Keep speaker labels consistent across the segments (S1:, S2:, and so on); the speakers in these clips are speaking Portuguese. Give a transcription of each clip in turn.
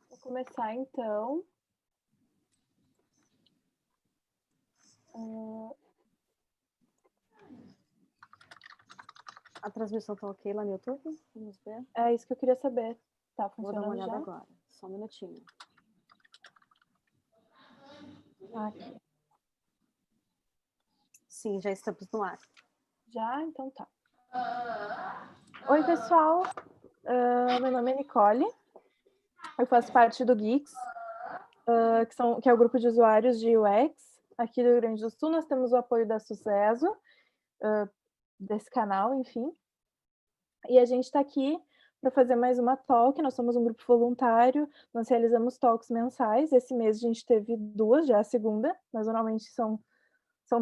S1: Vou começar, então.
S2: A transmissão tá ok lá no YouTube? Vamos ver.
S1: É isso que eu queria saber. Tá
S2: Vou dar
S1: funcionando
S2: uma olhada
S1: já?
S2: agora. Só um minutinho.
S1: Aqui.
S2: Sim, já estamos no ar.
S1: Já? Então tá. Oi, pessoal. Meu nome é Nicole. Eu faço parte do Geeks, que é o grupo de usuários de UX aqui do Rio Grande do Sul. Nós temos o apoio da Sucesso, desse canal, enfim. E a gente está aqui para fazer mais uma talk. Nós somos um grupo voluntário, nós realizamos talks mensais. Esse mês a gente teve 2, já a segunda, mas normalmente são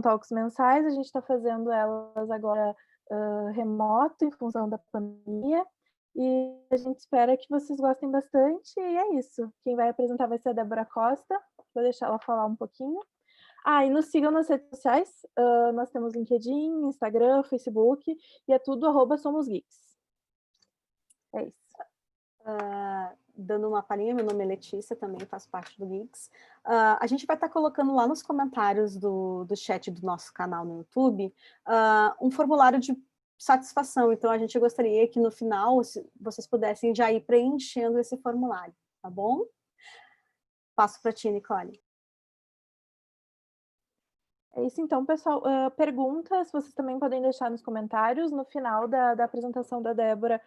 S1: talks mensais. A gente está fazendo elas agora remoto, em função da pandemia. E a gente espera que vocês gostem bastante. E é isso. Quem vai apresentar vai ser a Débora Costa. Vou deixar ela falar um pouquinho. E nos sigam nas redes sociais. Nós temos LinkedIn, Instagram, Facebook. E é tudo @somosgeeks. É isso.
S2: Dando uma palhinha, meu nome é Letícia, também faço parte do Geeks. A gente vai estar colocando lá nos comentários do chat do nosso canal no YouTube um formulário de satisfação. Então, a gente gostaria que no final, se vocês pudessem já ir preenchendo esse formulário, tá bom? Passo para ti, Nicole.
S1: É isso então, pessoal. Perguntas, vocês também podem deixar nos comentários. No final da apresentação da Débora,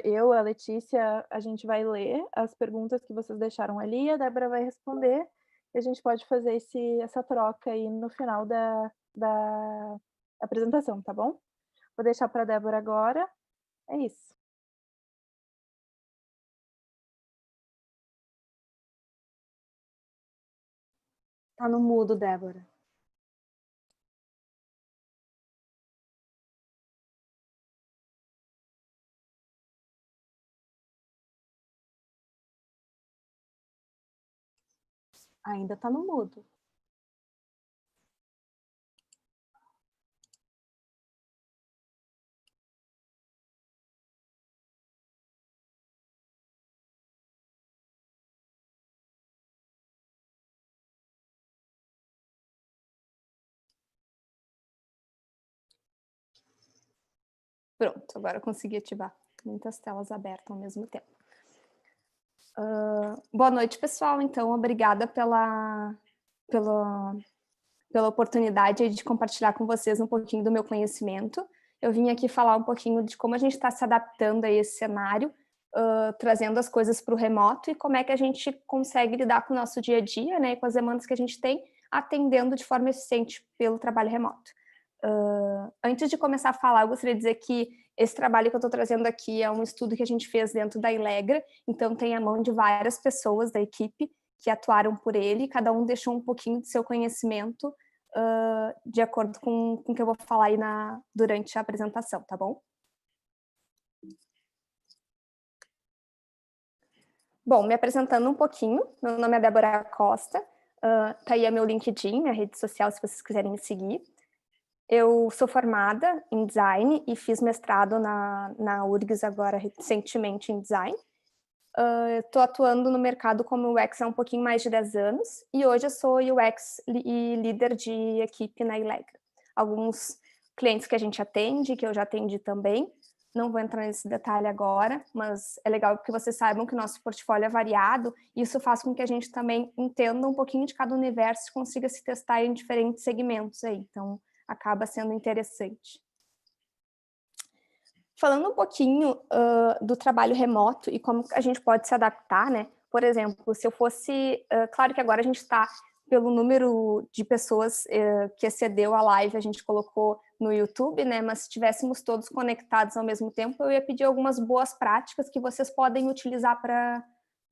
S1: eu, a Letícia, a gente vai ler as perguntas que vocês deixaram ali, a Débora vai responder, e a gente pode fazer essa troca aí no final da apresentação, tá bom? Vou deixar para a Débora agora. É isso.
S2: Tá no mudo, Débora. Ainda tá no mudo.
S3: Pronto, agora eu consegui ativar muitas telas abertas ao mesmo tempo. Boa noite, pessoal. Então, obrigada pela oportunidade de compartilhar com vocês um pouquinho do meu conhecimento. Eu vim aqui falar um pouquinho de como a gente está se adaptando a esse cenário, trazendo as coisas para o remoto e como é que a gente consegue lidar com o nosso dia a dia, né, e com as demandas que a gente tem, atendendo de forma eficiente pelo trabalho remoto. Antes de começar a falar, eu gostaria de dizer que esse trabalho que eu estou trazendo aqui é um estudo que a gente fez dentro da Ilegra, então tem a mão de várias pessoas da equipe que atuaram por ele, cada um deixou um pouquinho de seu conhecimento de acordo com o que eu vou falar aí durante a apresentação, tá bom? Bom, me apresentando um pouquinho, meu nome é Débora Costa, tá aí meu LinkedIn, minha rede social, se vocês quiserem me seguir. Eu sou formada em design e fiz mestrado na URGS agora recentemente em design. Estou atuando no mercado como UX há um pouquinho mais de 10 anos e hoje eu sou UX e líder de equipe na Ilegra. Alguns clientes que a gente atende, que eu já atendi também, não vou entrar nesse detalhe agora, mas é legal que vocês saibam que o nosso portfólio é variado, e isso faz com que a gente também entenda um pouquinho de cada universo e consiga se testar em diferentes segmentos aí, então acaba sendo interessante. Falando um pouquinho do trabalho remoto e como a gente pode se adaptar, né? Por exemplo, se eu fosse... claro que agora a gente está, pelo número de pessoas que excedeu a live, a gente colocou no YouTube, né? Mas se estivéssemos todos conectados ao mesmo tempo, eu ia pedir algumas boas práticas que vocês podem utilizar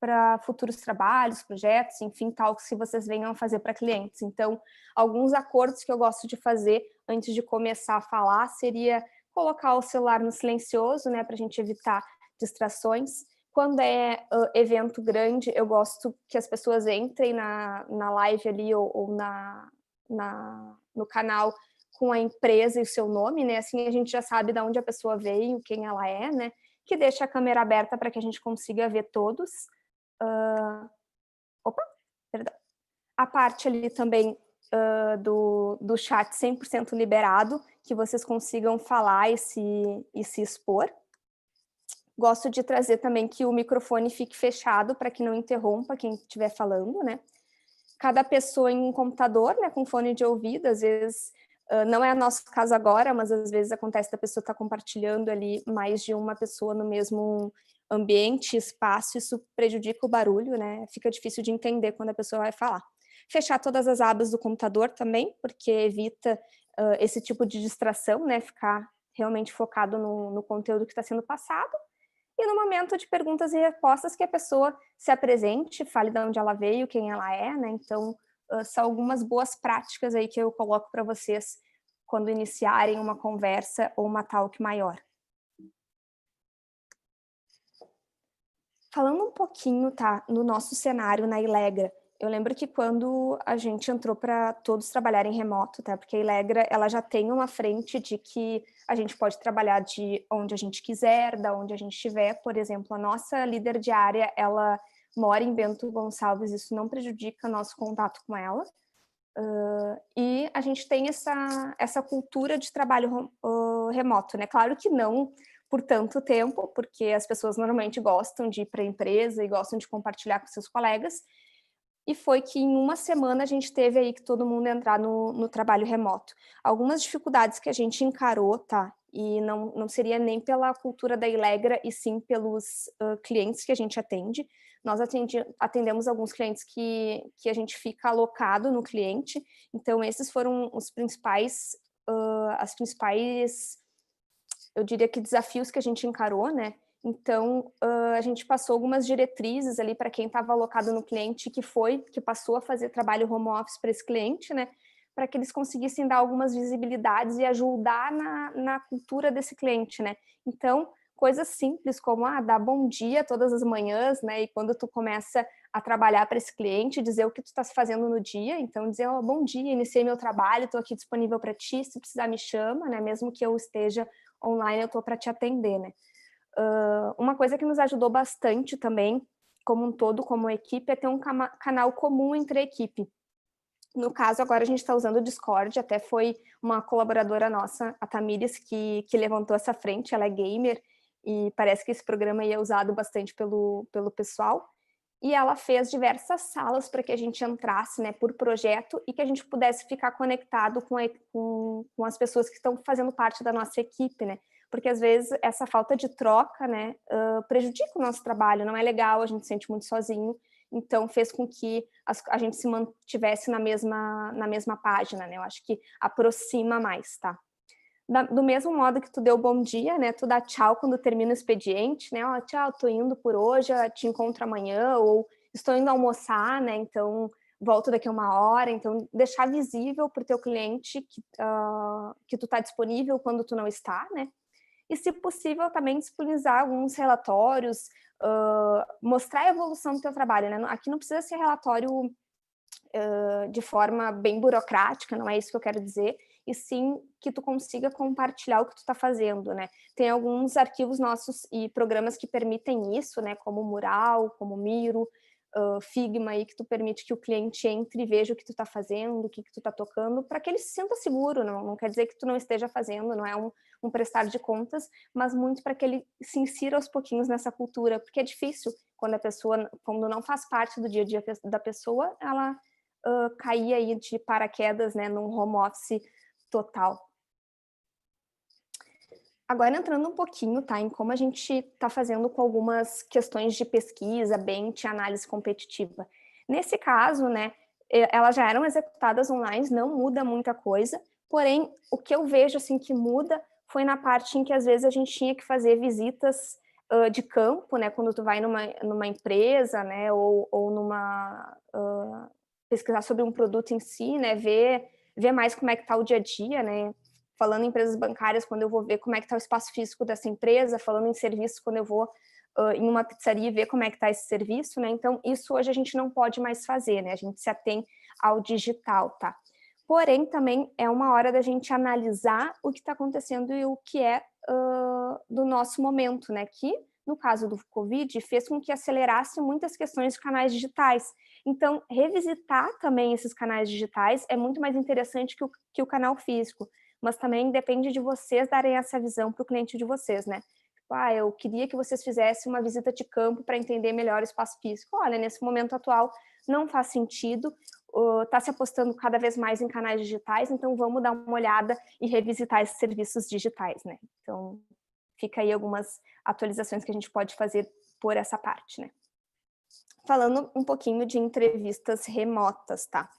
S3: para futuros trabalhos, projetos, enfim, tal, que se vocês venham a fazer para clientes. Então, alguns acordos que eu gosto de fazer antes de começar a falar seria colocar o celular no silencioso, né, para a gente evitar distrações. Quando é evento grande, eu gosto que as pessoas entrem na live ali ou no canal com a empresa e o seu nome, né? Assim a gente já sabe de onde a pessoa veio, quem ela é, né? Que deixa a câmera aberta para que a gente consiga ver todos. Perdão. A parte ali também do chat 100% liberado, que vocês consigam falar e se expor. Gosto de trazer também que o microfone fique fechado para que não interrompa quem estiver falando, né? Cada pessoa em um computador, né, com fone de ouvido, às vezes, não é o nosso caso agora, mas às vezes acontece da pessoa estar compartilhando ali mais de uma pessoa no mesmo ambiente, espaço, isso prejudica o barulho, né? Fica difícil de entender quando a pessoa vai falar. Fechar todas as abas do computador também, porque evita esse tipo de distração, né? Ficar realmente focado no conteúdo que está sendo passado. E no momento de perguntas e respostas, que a pessoa se apresente, fale de onde ela veio, quem ela é, né? Então, são algumas boas práticas aí que eu coloco para vocês quando iniciarem uma conversa ou uma talk maior. Falando um pouquinho, tá, no nosso cenário na Ilegra, eu lembro que quando a gente entrou para todos trabalharem remoto, tá? Porque a Ilegra, ela já tem uma frente de que a gente pode trabalhar de onde a gente quiser, da onde a gente estiver. Por exemplo, a nossa líder de área, ela mora em Bento Gonçalves, isso não prejudica nosso contato com ela. E a gente tem essa cultura de trabalho remoto, né? Claro que não por tanto tempo, porque as pessoas normalmente gostam de ir para a empresa e gostam de compartilhar com seus colegas, e foi que em uma semana a gente teve aí que todo mundo entrar no trabalho remoto. Algumas dificuldades que a gente encarou, tá? E não seria nem pela cultura da Ilegra, e sim pelos clientes que a gente atende. Nós atendemos alguns clientes que a gente fica alocado no cliente, então esses foram os principais, eu diria que desafios que a gente encarou, né? Então, a gente passou algumas diretrizes ali para quem estava alocado no cliente, que passou a fazer trabalho home office para esse cliente, né? Para que eles conseguissem dar algumas visibilidades e ajudar na cultura desse cliente, né? Então, coisas simples como dar bom dia todas as manhãs, né? E quando tu começa a trabalhar para esse cliente, dizer o que tu está fazendo no dia, então dizer, bom dia, iniciei meu trabalho, estou aqui disponível para ti, se precisar me chama, né? Mesmo que eu esteja online, eu estou para te atender, né? Uma coisa que nos ajudou bastante também, como um todo, como equipe, é ter um canal comum entre a equipe. No caso, agora a gente está usando o Discord, até foi uma colaboradora nossa, a Tamires, que levantou essa frente, ela é gamer, e parece que esse programa é usado bastante pelo pessoal, e ela fez diversas salas para que a gente entrasse, né, por projeto, e que a gente pudesse ficar conectado com as pessoas que estão fazendo parte da nossa equipe, né, porque às vezes essa falta de troca, né, prejudica o nosso trabalho, não é legal, a gente se sente muito sozinho, então fez com que a gente se mantivesse na mesma página, né, eu acho que aproxima mais, tá? Do mesmo modo que tu deu bom dia, né, tu dá tchau quando termina o expediente, né, tchau, tô indo por hoje, te encontro amanhã, ou estou indo almoçar, né, então volto daqui a 1 hora, então deixar visível para o teu cliente que tu tá disponível quando tu não está, né, e se possível também disponibilizar alguns relatórios, mostrar a evolução do teu trabalho, né, aqui não precisa ser relatório de forma bem burocrática, não é isso que eu quero dizer, e sim que tu consiga compartilhar o que tu está fazendo, né? Tem alguns arquivos nossos e programas que permitem isso, né? Como o Mural, como o Miro, Figma aí, que tu permite que o cliente entre e veja o que tu está fazendo, o que tu está tocando, para que ele se sinta seguro. Não quer dizer que tu não esteja fazendo, não é um prestar de contas, mas muito para que ele se insira aos pouquinhos nessa cultura, porque é difícil quando não faz parte do dia a dia da pessoa, ela cair aí de paraquedas, né, num home office total. Agora entrando um pouquinho, tá, em como a gente está fazendo com algumas questões de pesquisa, bench, análise competitiva. Nesse caso, né, elas já eram executadas online, não muda muita coisa, porém, o que eu vejo, assim, que muda foi na parte em que, às vezes, a gente tinha que fazer visitas de campo, né, quando tu vai numa empresa, né, ou numa... pesquisar sobre um produto em si, né, ver mais como é que está o dia a dia, né, falando em empresas bancárias, quando eu vou ver como é que está o espaço físico dessa empresa, falando em serviço, quando eu vou em uma pizzaria e ver como é que está esse serviço, né? Então, isso hoje a gente não pode mais fazer, né? A gente se atém ao digital, tá? Porém, também é uma hora da gente analisar o que está acontecendo e o que é do nosso momento, né? Que, no caso do Covid, fez com que acelerasse muitas questões de canais digitais. Então, revisitar também esses canais digitais é muito mais interessante que o canal físico, mas também depende de vocês darem essa visão para o cliente de vocês, né? Eu queria que vocês fizessem uma visita de campo para entender melhor o espaço físico. Olha, nesse momento atual não faz sentido, está se apostando cada vez mais em canais digitais, então vamos dar uma olhada e revisitar esses serviços digitais, né? Então, fica aí algumas atualizações que a gente pode fazer por essa parte, né? Falando um pouquinho de entrevistas remotas, tá?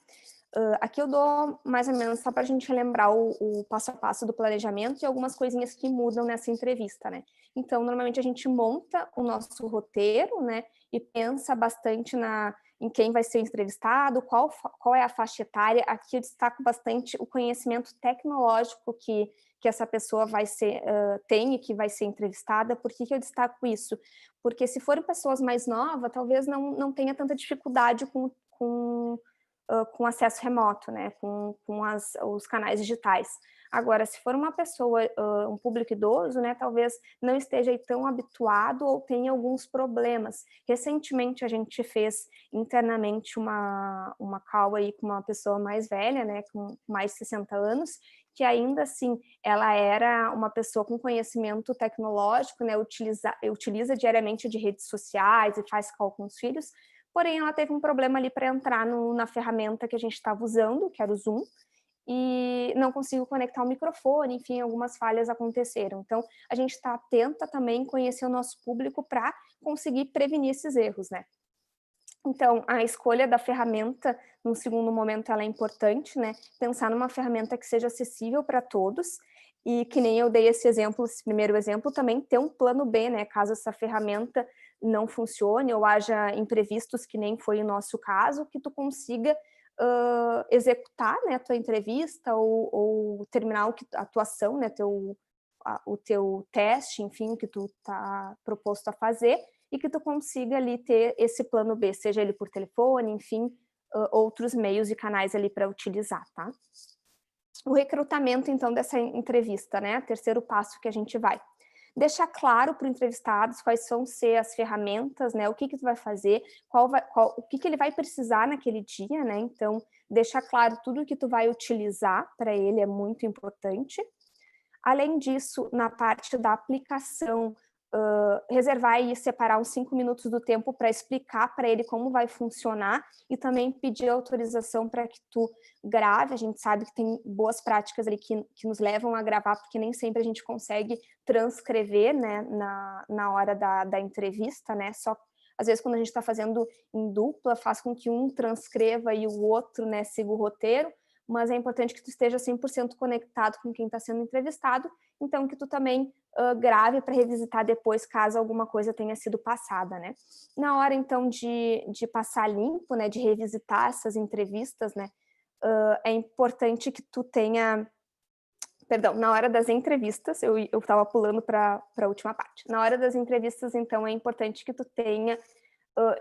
S3: Aqui eu dou mais ou menos só para a gente lembrar o passo a passo do planejamento e algumas coisinhas que mudam nessa entrevista, né? Então, normalmente a gente monta o nosso roteiro, né? E pensa bastante em quem vai ser entrevistado, qual é a faixa etária. Aqui eu destaco bastante o conhecimento tecnológico que essa pessoa tem e que vai ser entrevistada. Por que eu destaco isso? Porque se forem pessoas mais novas, talvez não tenha tanta dificuldade com acesso remoto, né, com os canais digitais. Agora, se for uma pessoa, um público idoso, né, talvez não esteja aí tão habituado ou tenha alguns problemas. Recentemente, a gente fez internamente uma call aí com uma pessoa mais velha, né, com mais de 60 anos, que ainda assim, ela era uma pessoa com conhecimento tecnológico, né, utiliza diariamente de redes sociais e faz call com os filhos, porém ela teve um problema ali para entrar na ferramenta que a gente estava usando, que era o Zoom, e não conseguiu conectar o microfone, enfim, algumas falhas aconteceram. Então, a gente está atenta também em conhecer o nosso público para conseguir prevenir esses erros, né? Então, a escolha da ferramenta, num segundo momento, ela é importante, né? Pensar numa ferramenta que seja acessível para todos e que nem eu dei esse primeiro exemplo, também ter um plano B, né? Caso essa ferramenta não funcione ou haja imprevistos, que nem foi o nosso caso, que tu consiga executar, né, a tua entrevista ou terminar a tua ação, né, o teu teste, enfim, o que tu tá proposto a fazer, e que tu consiga ali ter esse plano B, seja ele por telefone, enfim, outros meios e canais ali para utilizar, tá? O recrutamento, então, dessa entrevista, né, terceiro passo que a gente vai. Deixar claro para o entrevistado quais vão ser as ferramentas, né, o que tu vai fazer, o que ele vai precisar naquele dia, né, então, deixar claro tudo que tu vai utilizar para ele é muito importante. Além disso, na parte da aplicação, reservar e separar uns 5 minutos do tempo para explicar para ele como vai funcionar e também pedir autorização para que tu grave. A gente sabe que tem boas práticas ali que nos levam a gravar, porque nem sempre a gente consegue transcrever, né, na hora da entrevista, né, só às vezes quando a gente está fazendo em dupla, faz com que um transcreva e o outro, né, siga o roteiro, mas é importante que tu esteja 100% conectado com quem está sendo entrevistado, então que tu também grave para revisitar depois, caso alguma coisa tenha sido passada, né? Na hora, então, de passar limpo, né, de revisitar essas entrevistas, né, é importante que tu tenha... Perdão, na hora das entrevistas, eu estava pulando para a última parte. Na hora das entrevistas, então, é importante que tu tenha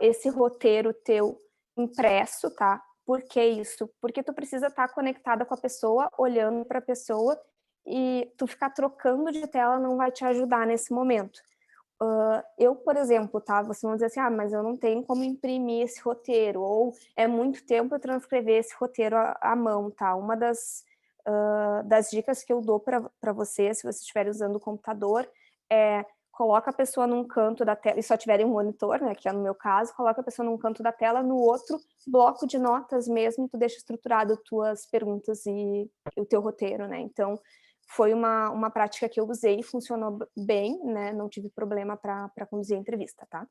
S3: esse roteiro teu impresso, tá? Por que isso? Porque tu precisa estar conectada com a pessoa, olhando para a pessoa, e tu ficar trocando de tela não vai te ajudar nesse momento. Eu, por exemplo, tá? Vocês vão dizer assim, mas eu não tenho como imprimir esse roteiro, ou é muito tempo eu transcrever esse roteiro à mão, tá? Uma das dicas que eu dou para vocês, se vocês estiverem usando o computador, é coloca a pessoa num canto da tela, e só tiverem um monitor, né, que é no meu caso, coloca a pessoa num canto da tela, no outro bloco de notas mesmo, tu deixa estruturado tuas perguntas e o teu roteiro, né? Então, foi uma prática que eu usei e funcionou bem, né? Não tive problema para conduzir a entrevista, tá?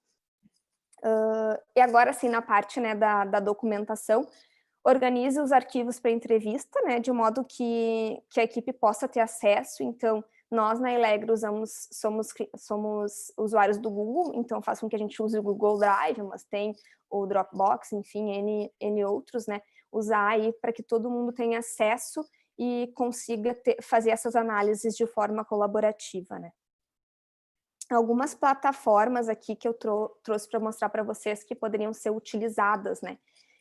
S3: E agora, sim, na parte, né, da documentação, organize os arquivos para entrevista, né, de modo que a equipe possa ter acesso. Então, nós na Elegro somos usuários do Google, então faz com que a gente use o Google Drive, mas tem o Dropbox, enfim, N outros, né, usar aí para que todo mundo tenha acesso e consiga fazer essas análises de forma colaborativa, né. Algumas plataformas aqui que eu trouxe para mostrar para vocês que poderiam ser utilizadas, né.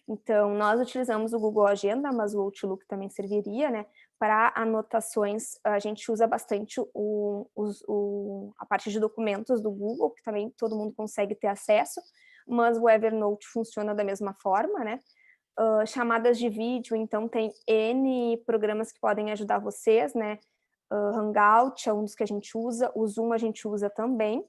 S3: Então, nós utilizamos o Google Agenda, mas o Outlook também serviria, né? Para anotações, a gente usa bastante a parte de documentos do Google, que também todo mundo consegue ter acesso, mas o Evernote funciona da mesma forma, né? Chamadas de vídeo, então tem N programas que podem ajudar vocês, né? Hangout é um dos que a gente usa, o Zoom a gente usa também.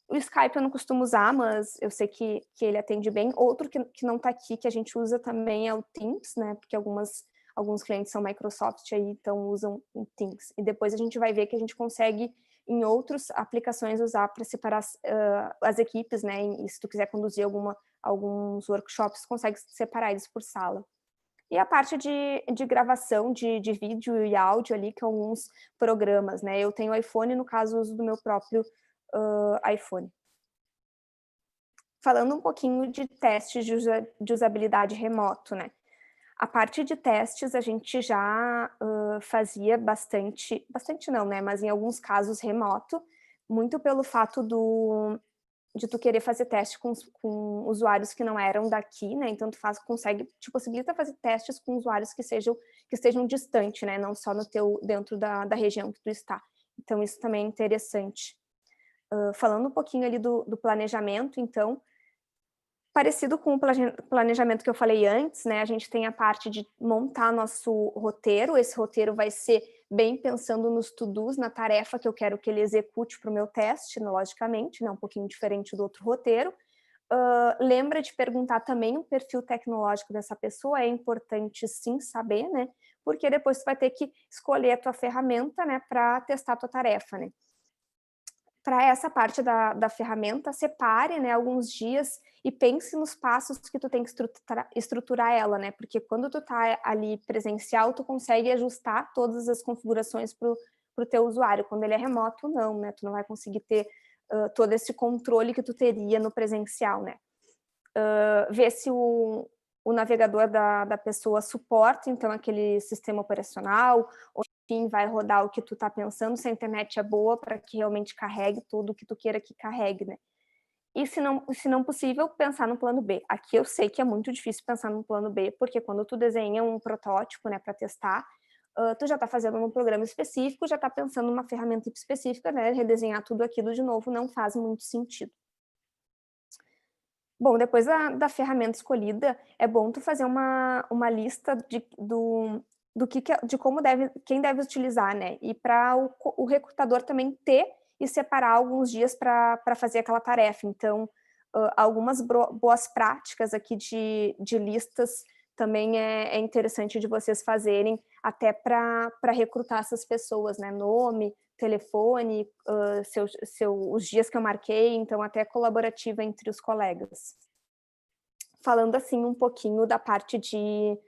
S3: O Skype eu não costumo usar, mas eu sei que ele atende bem. Outro que não está aqui, que a gente usa também é o Teams, né? Porque alguns clientes são Microsoft aí, então usam o Teams. E depois a gente vai ver que a gente consegue, em outras aplicações, usar para separar as equipes, né? E se tu quiser conduzir alguns workshops, consegue separar eles por sala. E a parte de gravação de vídeo e áudio ali, que é alguns programas, né? Eu tenho iPhone, no caso, uso do meu próprio iPhone. Falando um pouquinho de testes de usabilidade remoto, né? A parte de testes a gente já fazia bastante não, né? Mas em alguns casos remoto, muito pelo fato de tu querer fazer teste com usuários que não eram daqui, né? Então te possibilita fazer testes com usuários que estejam distantes, né? Não só dentro da região que tu está. Então isso também é interessante. Falando um pouquinho ali do planejamento, então, parecido com o planejamento que eu falei antes, né? A gente tem a parte de montar nosso roteiro. Esse roteiro vai ser bem pensando nos to-dos, na tarefa que eu quero que ele execute para o meu teste, logicamente, né? Um pouquinho diferente do outro roteiro. Lembra de perguntar também o perfil tecnológico dessa pessoa, é importante sim saber, né? Porque depois tu vai ter que escolher a tua ferramenta, né? Para testar a tua tarefa, né? Para essa parte da ferramenta, separe, né, alguns dias e pense nos passos que tu tem que estruturar ela, né? Porque quando tu tá ali presencial, tu consegue ajustar todas as configurações pro teu usuário. Quando ele é remoto, não, né? Tu não vai conseguir ter todo esse controle que tu teria no presencial, né? Ver se o navegador da pessoa suporta, então, aquele sistema operacional, ou enfim, vai rodar o que tu tá pensando, se a internet é boa para que realmente carregue tudo o que tu queira que carregue, né? E se não possível, pensar no plano B. Aqui eu sei que é muito difícil pensar no plano B, porque quando tu desenha um protótipo, né, para testar, tu já tá fazendo um programa específico, já tá pensando numa ferramenta específica, né? Redesenhar tudo aquilo de novo não faz muito sentido. Bom, depois da ferramenta escolhida, é bom tu fazer uma lista de quem deve utilizar, né? E para o recrutador também ter e separar alguns dias para fazer aquela tarefa. Então, algumas boas práticas aqui de listas também é interessante de vocês fazerem até para recrutar essas pessoas, né? Nome, telefone, os dias que eu marquei, então até colaborativa entre os colegas. Falando assim um pouquinho da parte de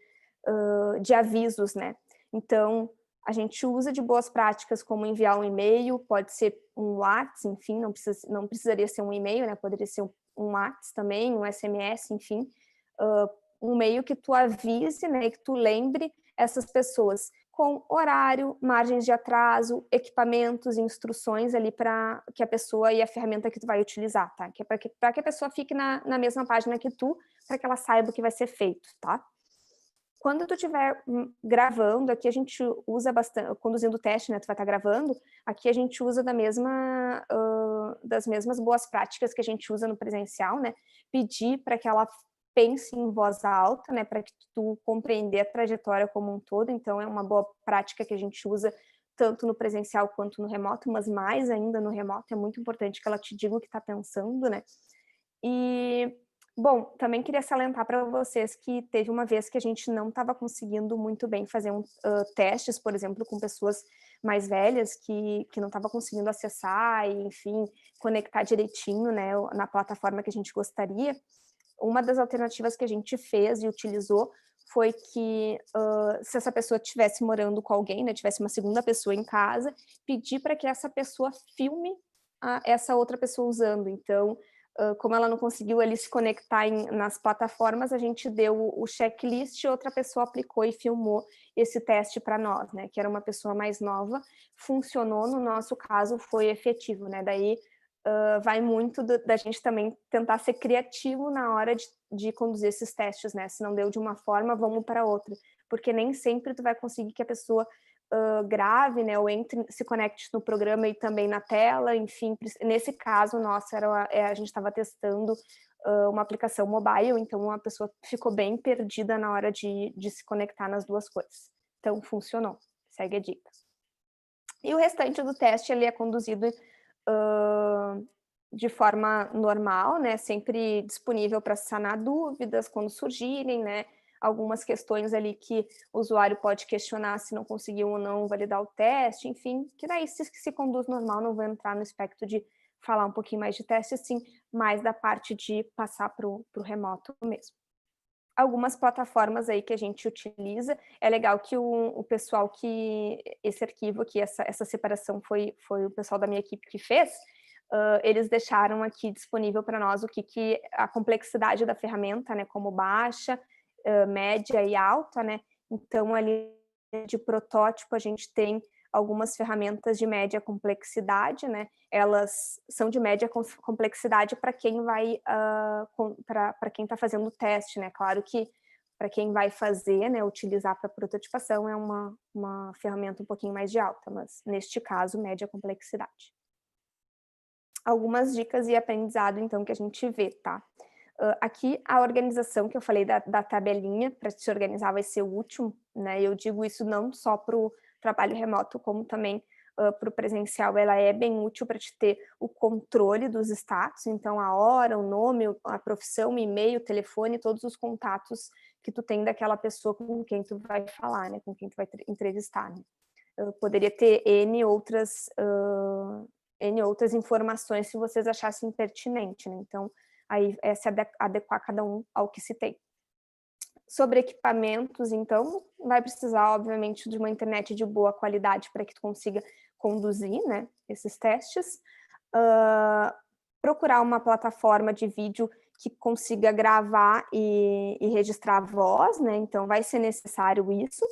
S3: avisos, né? Então, a gente usa de boas práticas como enviar um e-mail, pode ser um WhatsApp, enfim, não precisaria ser um e-mail, né? Poderia ser um WhatsApp também, um SMS, enfim, um e-mail que tu avise, né? Que tu lembre essas pessoas com horário, margens de atraso, equipamentos, instruções ali para que a pessoa e a ferramenta que tu vai utilizar, tá? Que é para que a pessoa fique na mesma página que tu, para que ela saiba o que vai ser feito, tá? Quando tu estiver gravando, aqui a gente usa bastante, conduzindo o teste, né? Tu vai estar gravando, aqui a gente usa da mesma das mesmas boas práticas que a gente usa no presencial, né? Pedir para que ela pense em voz alta, né? Para que tu compreender a trajetória como um todo. Então, é uma boa prática que a gente usa tanto no presencial quanto no remoto, mas mais ainda no remoto. É muito importante que ela te diga o que está pensando, né? E, bom, também queria salientar para vocês que teve uma vez que a gente não estava conseguindo muito bem fazer testes, por exemplo, com pessoas mais velhas que não estavam conseguindo acessar e, enfim, conectar direitinho, né, na plataforma que a gente gostaria. Uma das alternativas que a gente fez e utilizou foi que, se essa pessoa estivesse morando com alguém, né, tivesse uma segunda pessoa em casa, pedir para que essa pessoa filme essa outra pessoa usando. Então, como ela não conseguiu ali se conectar nas plataformas, a gente deu o checklist e outra pessoa aplicou e filmou esse teste para nós, né? Que era uma pessoa mais nova, funcionou, no nosso caso foi efetivo, né? Daí vai muito da gente também tentar ser criativo na hora de conduzir esses testes, né? Se não deu de uma forma, vamos para outra, porque nem sempre tu vai conseguir que a pessoa grave, né, ou se conecte no programa e também na tela, enfim, nesse caso, nossa, a gente estava testando uma aplicação mobile, então a pessoa ficou bem perdida na hora de se conectar nas duas coisas. Então, funcionou. Segue a dica. E o restante do teste, ele é conduzido de forma normal, né, sempre disponível para sanar dúvidas quando surgirem, né, algumas questões ali que o usuário pode questionar se não conseguiu ou não validar o teste, enfim, que daí se conduz normal, não vou entrar no aspecto de falar um pouquinho mais de teste, sim, mais da parte de passar para o remoto mesmo. Algumas plataformas aí que a gente utiliza, é legal que o pessoal que, esse arquivo aqui, essa separação foi o pessoal da minha equipe que fez, eles deixaram aqui disponível para nós o que a complexidade da ferramenta, né, como baixa, média e alta, né? Então, ali de protótipo, a gente tem algumas ferramentas de média complexidade, né? Elas são de média complexidade para quem vai, para quem está fazendo o teste, né? Claro que para quem vai fazer, né, utilizar para prototipação é uma ferramenta um pouquinho mais de alta, mas neste caso, média complexidade. Algumas dicas e aprendizado, então, que a gente vê, tá? Aqui, a organização que eu falei da tabelinha, para se organizar vai ser útil, né? Eu digo isso não só para o trabalho remoto, como também para o presencial, ela é bem útil para te ter o controle dos status, então a hora, o nome, a profissão, o e-mail, o telefone, todos os contatos que tu tem daquela pessoa com quem tu vai falar, né? Com quem tu vai entrevistar, né? Poderia ter N outras informações se vocês achassem pertinente, né? Então, aí é se adequar cada um ao que se tem. Sobre equipamentos, então, vai precisar, obviamente, de uma internet de boa qualidade para que tu consiga conduzir, né, esses testes. Procurar uma plataforma de vídeo que consiga gravar e registrar a voz, né, então vai ser necessário isso.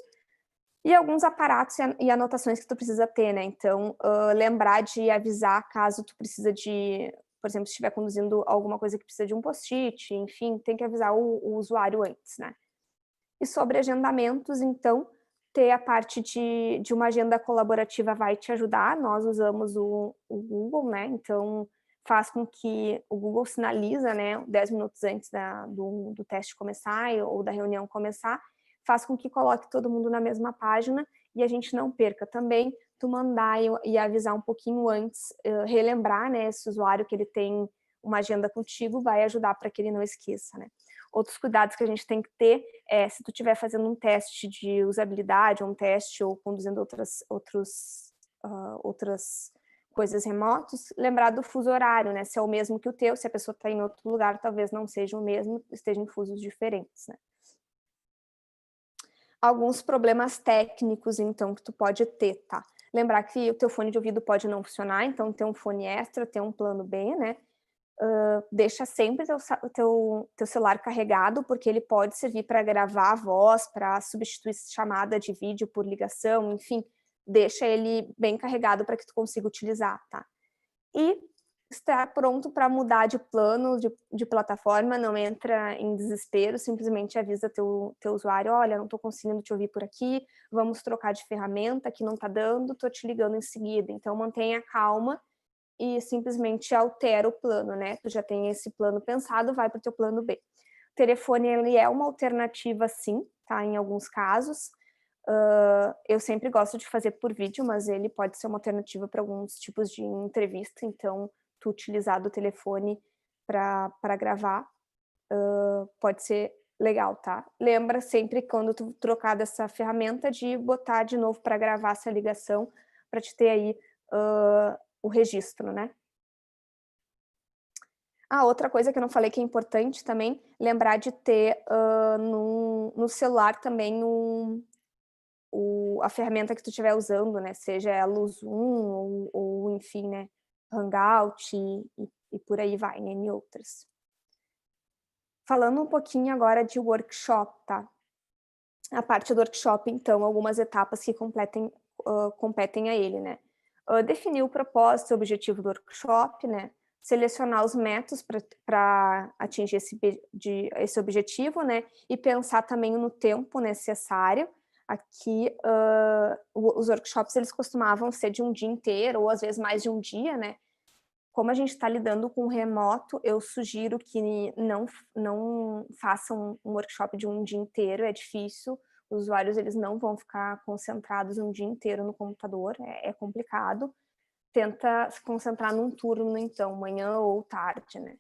S3: E alguns aparatos e anotações que tu precisa ter, né, então lembrar de avisar caso tu precisa de, por exemplo, se estiver conduzindo alguma coisa que precisa de um post-it, enfim, tem que avisar o usuário antes, né. E sobre agendamentos, então, ter a parte de uma agenda colaborativa vai te ajudar. Nós usamos o Google, né? Então, faz com que o Google sinaliza, né, 10 minutos antes do teste começar ou da reunião começar, faz com que coloque todo mundo na mesma página e a gente não perca também. Tu mandar e avisar um pouquinho antes, relembrar, né, esse usuário que ele tem uma agenda contigo, vai ajudar para que ele não esqueça, né? Outros cuidados que a gente tem que ter é, se tu estiver fazendo um teste de usabilidade, ou um teste, ou conduzindo outras coisas remotos, lembrar do fuso horário, né? Se é o mesmo que o teu, se a pessoa está em outro lugar, talvez não seja o mesmo, esteja em fusos diferentes, né? Alguns problemas técnicos, então, que tu pode ter, tá? Lembrar que o teu fone de ouvido pode não funcionar, então ter um fone extra, ter um plano B, né? Deixa sempre o teu celular carregado, porque ele pode servir para gravar a voz, para substituir chamada de vídeo por ligação, enfim, deixa ele bem carregado para que tu consiga utilizar, tá? E estar pronto para mudar de plano, de plataforma, não entra em desespero, simplesmente avisa teu usuário, olha, não estou conseguindo te ouvir por aqui, vamos trocar de ferramenta, que não está dando, estou te ligando em seguida. Então, mantenha calma e simplesmente altera o plano, né? Tu já tem esse plano pensado, vai para o teu plano B. O telefone, ele é uma alternativa, sim, tá? Em alguns casos. Eu sempre gosto de fazer por vídeo, mas ele pode ser uma alternativa para alguns tipos de entrevista, então tu utilizar do telefone para gravar pode ser legal, tá? Lembra sempre, quando tu trocar dessa ferramenta, de botar de novo para gravar essa ligação, para te ter aí o registro, né? Outra coisa que eu não falei que é importante também, lembrar de ter no celular também a ferramenta que tu estiver usando, né? Seja ela o Zoom ou enfim, né? Hangout e por aí vai, né? E outras. Falando um pouquinho agora de workshop, tá? A parte do workshop, então, algumas etapas que competem a ele, né? Definir o propósito e o objetivo do workshop, né? Selecionar os métodos para atingir esse objetivo, né? E pensar também no tempo necessário. Aqui, os workshops, eles costumavam ser de um dia inteiro, ou às vezes mais de um dia, né? Como a gente está lidando com remoto, eu sugiro que não façam um workshop de um dia inteiro, é difícil. Os usuários, eles não vão ficar concentrados um dia inteiro no computador, é complicado. Tenta se concentrar num turno, então, manhã ou tarde, né?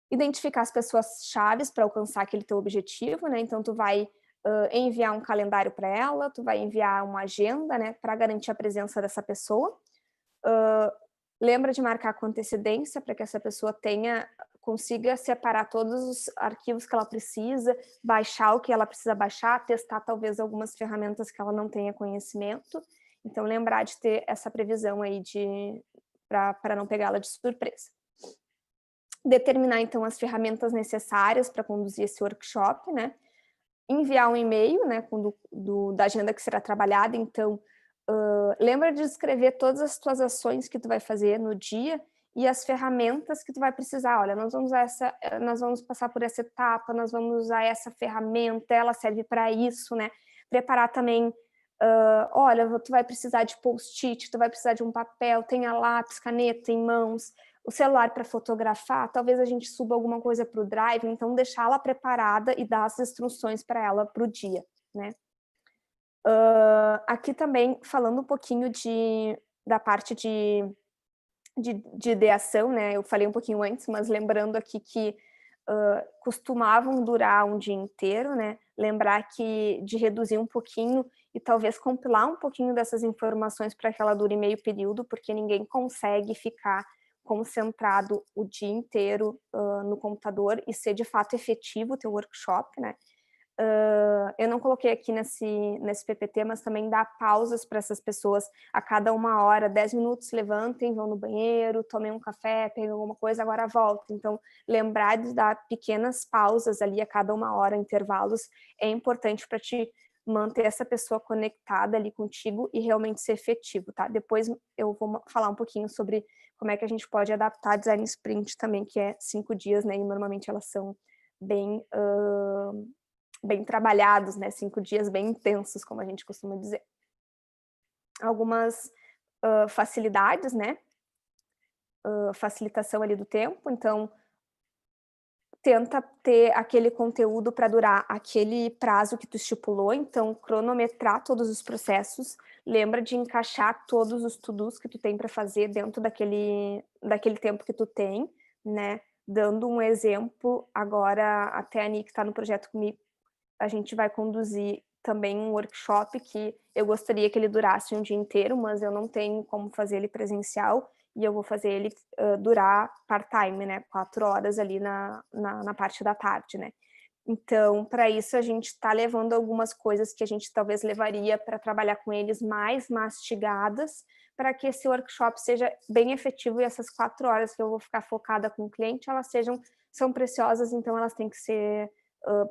S3: Identificar as pessoas chaves para alcançar aquele teu objetivo, né? Então, tu vai enviar um calendário para ela, tu vai enviar uma agenda, né? Para garantir a presença dessa pessoa. Lembra de marcar com antecedência para que essa pessoa consiga separar todos os arquivos que ela precisa, baixar o que ela precisa baixar, testar talvez algumas ferramentas que ela não tenha conhecimento. Então, lembrar de ter essa previsão aí para não pegá-la de surpresa. Determinar, então, as ferramentas necessárias para conduzir esse workshop, né? Enviar um e-mail, né, da agenda que será trabalhada. Então, lembra de escrever todas as tuas ações que tu vai fazer no dia e as ferramentas que tu vai precisar. Olha, nós vamos passar por essa etapa, nós vamos usar essa ferramenta, ela serve para isso, né? Preparar também, olha, tu vai precisar de post-it, tu vai precisar de um papel, tenha lápis, caneta em mãos, o celular para fotografar, talvez a gente suba alguma coisa para o Drive, então deixá-la preparada e dar as instruções para ela para o dia, né? Aqui também, falando um pouquinho da parte de ideação, né? Eu falei um pouquinho antes, mas lembrando aqui que costumavam durar um dia inteiro, né? Lembrar de reduzir um pouquinho e talvez compilar um pouquinho dessas informações para que ela dure meio período, porque ninguém consegue ficar concentrado o dia inteiro no computador e ser de fato efetivo o teu workshop, né? Eu não coloquei aqui nesse PPT, mas também dá pausas para essas pessoas a cada 1 hora, 10 minutos, levantem, vão no banheiro, tomem um café, peguem alguma coisa, agora voltem. Então, lembrar de dar pequenas pausas ali a cada 1 hora, intervalos, é importante para te manter essa pessoa conectada ali contigo e realmente ser efetivo, tá? Depois eu vou falar um pouquinho sobre como é que a gente pode adaptar design sprint também, que é 5 dias, né? E normalmente elas são bem trabalhados, né? 5 dias bem intensos, como a gente costuma dizer. Algumas facilidades, né? Facilitação ali do tempo, então tenta ter aquele conteúdo para durar aquele prazo que tu estipulou, então cronometrar todos os processos, lembra de encaixar todos os to-dos que tu tem para fazer dentro daquele tempo que tu tem, né? Dando um exemplo, agora até a Nick está no projeto comigo, a gente vai conduzir também um workshop que eu gostaria que ele durasse um dia inteiro, mas eu não tenho como fazer ele presencial, e eu vou fazer ele durar part-time, né? 4 horas ali na parte da tarde, né? Então, para isso, a gente está levando algumas coisas que a gente talvez levaria para trabalhar com eles mais mastigadas, para que esse workshop seja bem efetivo e essas 4 horas que eu vou ficar focada com o cliente, elas são preciosas, então elas têm que ser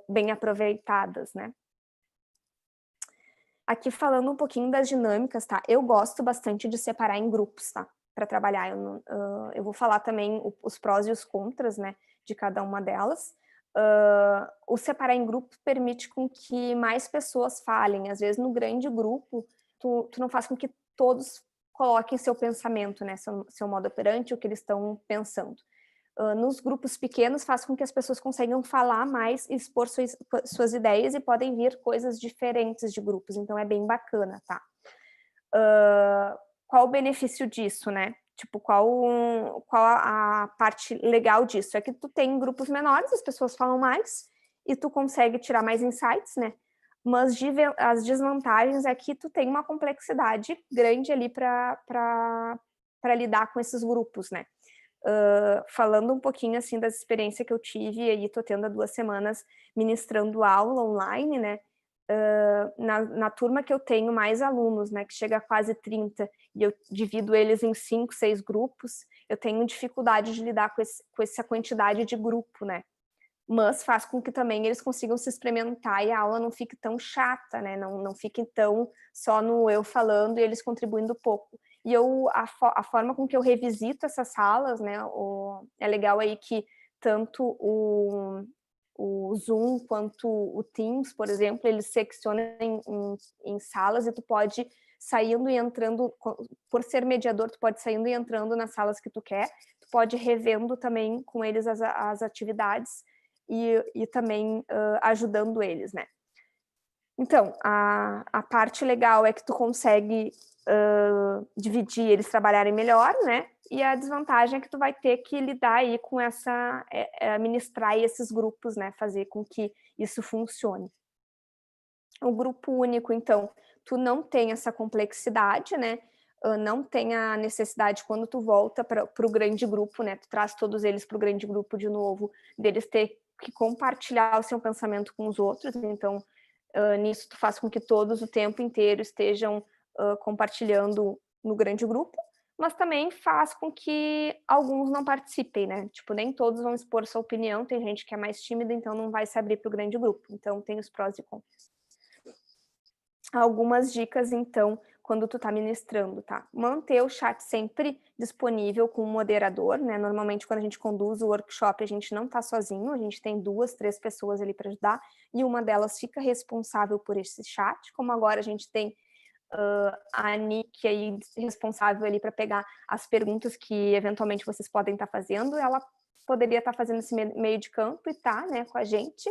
S3: bem aproveitadas, né? Aqui falando um pouquinho das dinâmicas, tá? Eu gosto bastante de separar em grupos, tá? Para trabalhar. Eu vou falar também os prós e os contras, né? De cada uma delas. O separar em grupos permite com que mais pessoas falem. Às vezes, no grande grupo, tu não faz com que todos coloquem seu pensamento, né, seu modo operante, o que eles estão pensando. Nos grupos pequenos faz com que as pessoas consigam falar mais e expor suas ideias e podem vir coisas diferentes de grupos, então é bem bacana, tá? Qual o benefício disso, né? Tipo, qual a parte legal disso? É que tu tem grupos menores, as pessoas falam mais e tu consegue tirar mais insights, né? Mas as desvantagens é que tu tem uma complexidade grande ali para lidar com esses grupos, né? Falando um pouquinho assim das experiências que eu tive, aí tô tendo há 2 semanas ministrando aula online, né? Na turma que eu tenho mais alunos, né, que chega a quase 30, e eu divido eles em 5, 6 grupos, eu tenho dificuldade de lidar com essa quantidade de grupo, né? Mas faz com que também eles consigam se experimentar e a aula não fique tão chata, né? Não fique tão só no eu falando e eles contribuindo pouco. E a forma com que eu revisito essas salas, né? É legal aí que tanto o Zoom quanto o Teams, por exemplo, eles seccionam em salas e tu pode saindo e entrando, por ser mediador, tu pode saindo e entrando nas salas que tu quer, tu pode revendo também com eles as atividades e também ajudando eles, né? Então, a parte legal é que tu consegue dividir, eles trabalharem melhor, né? E a desvantagem é que tu vai ter que lidar aí com administrar esses grupos, né? Fazer com que isso funcione. O grupo único, então, tu não tem essa complexidade, né? Não tem a necessidade, quando tu volta para o grande grupo, né? Tu traz todos eles para o grande grupo de novo, deles ter que compartilhar o seu pensamento com os outros, então nisso tu faz com que todos o tempo inteiro estejam compartilhando no grande grupo, mas também faz com que alguns não participem, né? Tipo, nem todos vão expor sua opinião, tem gente que é mais tímida, então não vai se abrir para o grande grupo, então tem os prós e contras. Algumas dicas, então, quando tu tá ministrando, tá? Manter o chat sempre disponível com o moderador, né? Normalmente, quando a gente conduz o workshop, a gente não tá sozinho, a gente tem 2, 3 pessoas ali para ajudar, e uma delas fica responsável por esse chat, como agora a gente tem a Nick aí responsável ali para pegar as perguntas que eventualmente vocês podem estar fazendo, ela poderia estar fazendo esse meio de campo e tá, né, com a gente.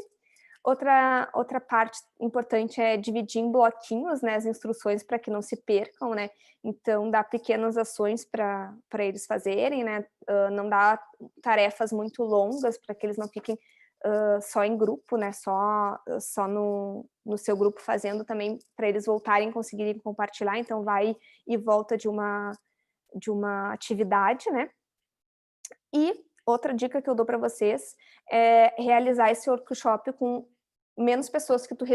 S3: Outra parte importante é dividir em bloquinhos, né, as instruções para que não se percam, né? Então, dar pequenas ações para eles fazerem, né? Não dar tarefas muito longas para que eles não fiquem só em grupo, né? Só no seu grupo fazendo também, para eles voltarem e conseguirem compartilhar. Então, vai e volta de uma atividade, né? E outra dica que eu dou para vocês é realizar esse workshop com menos pessoas que tu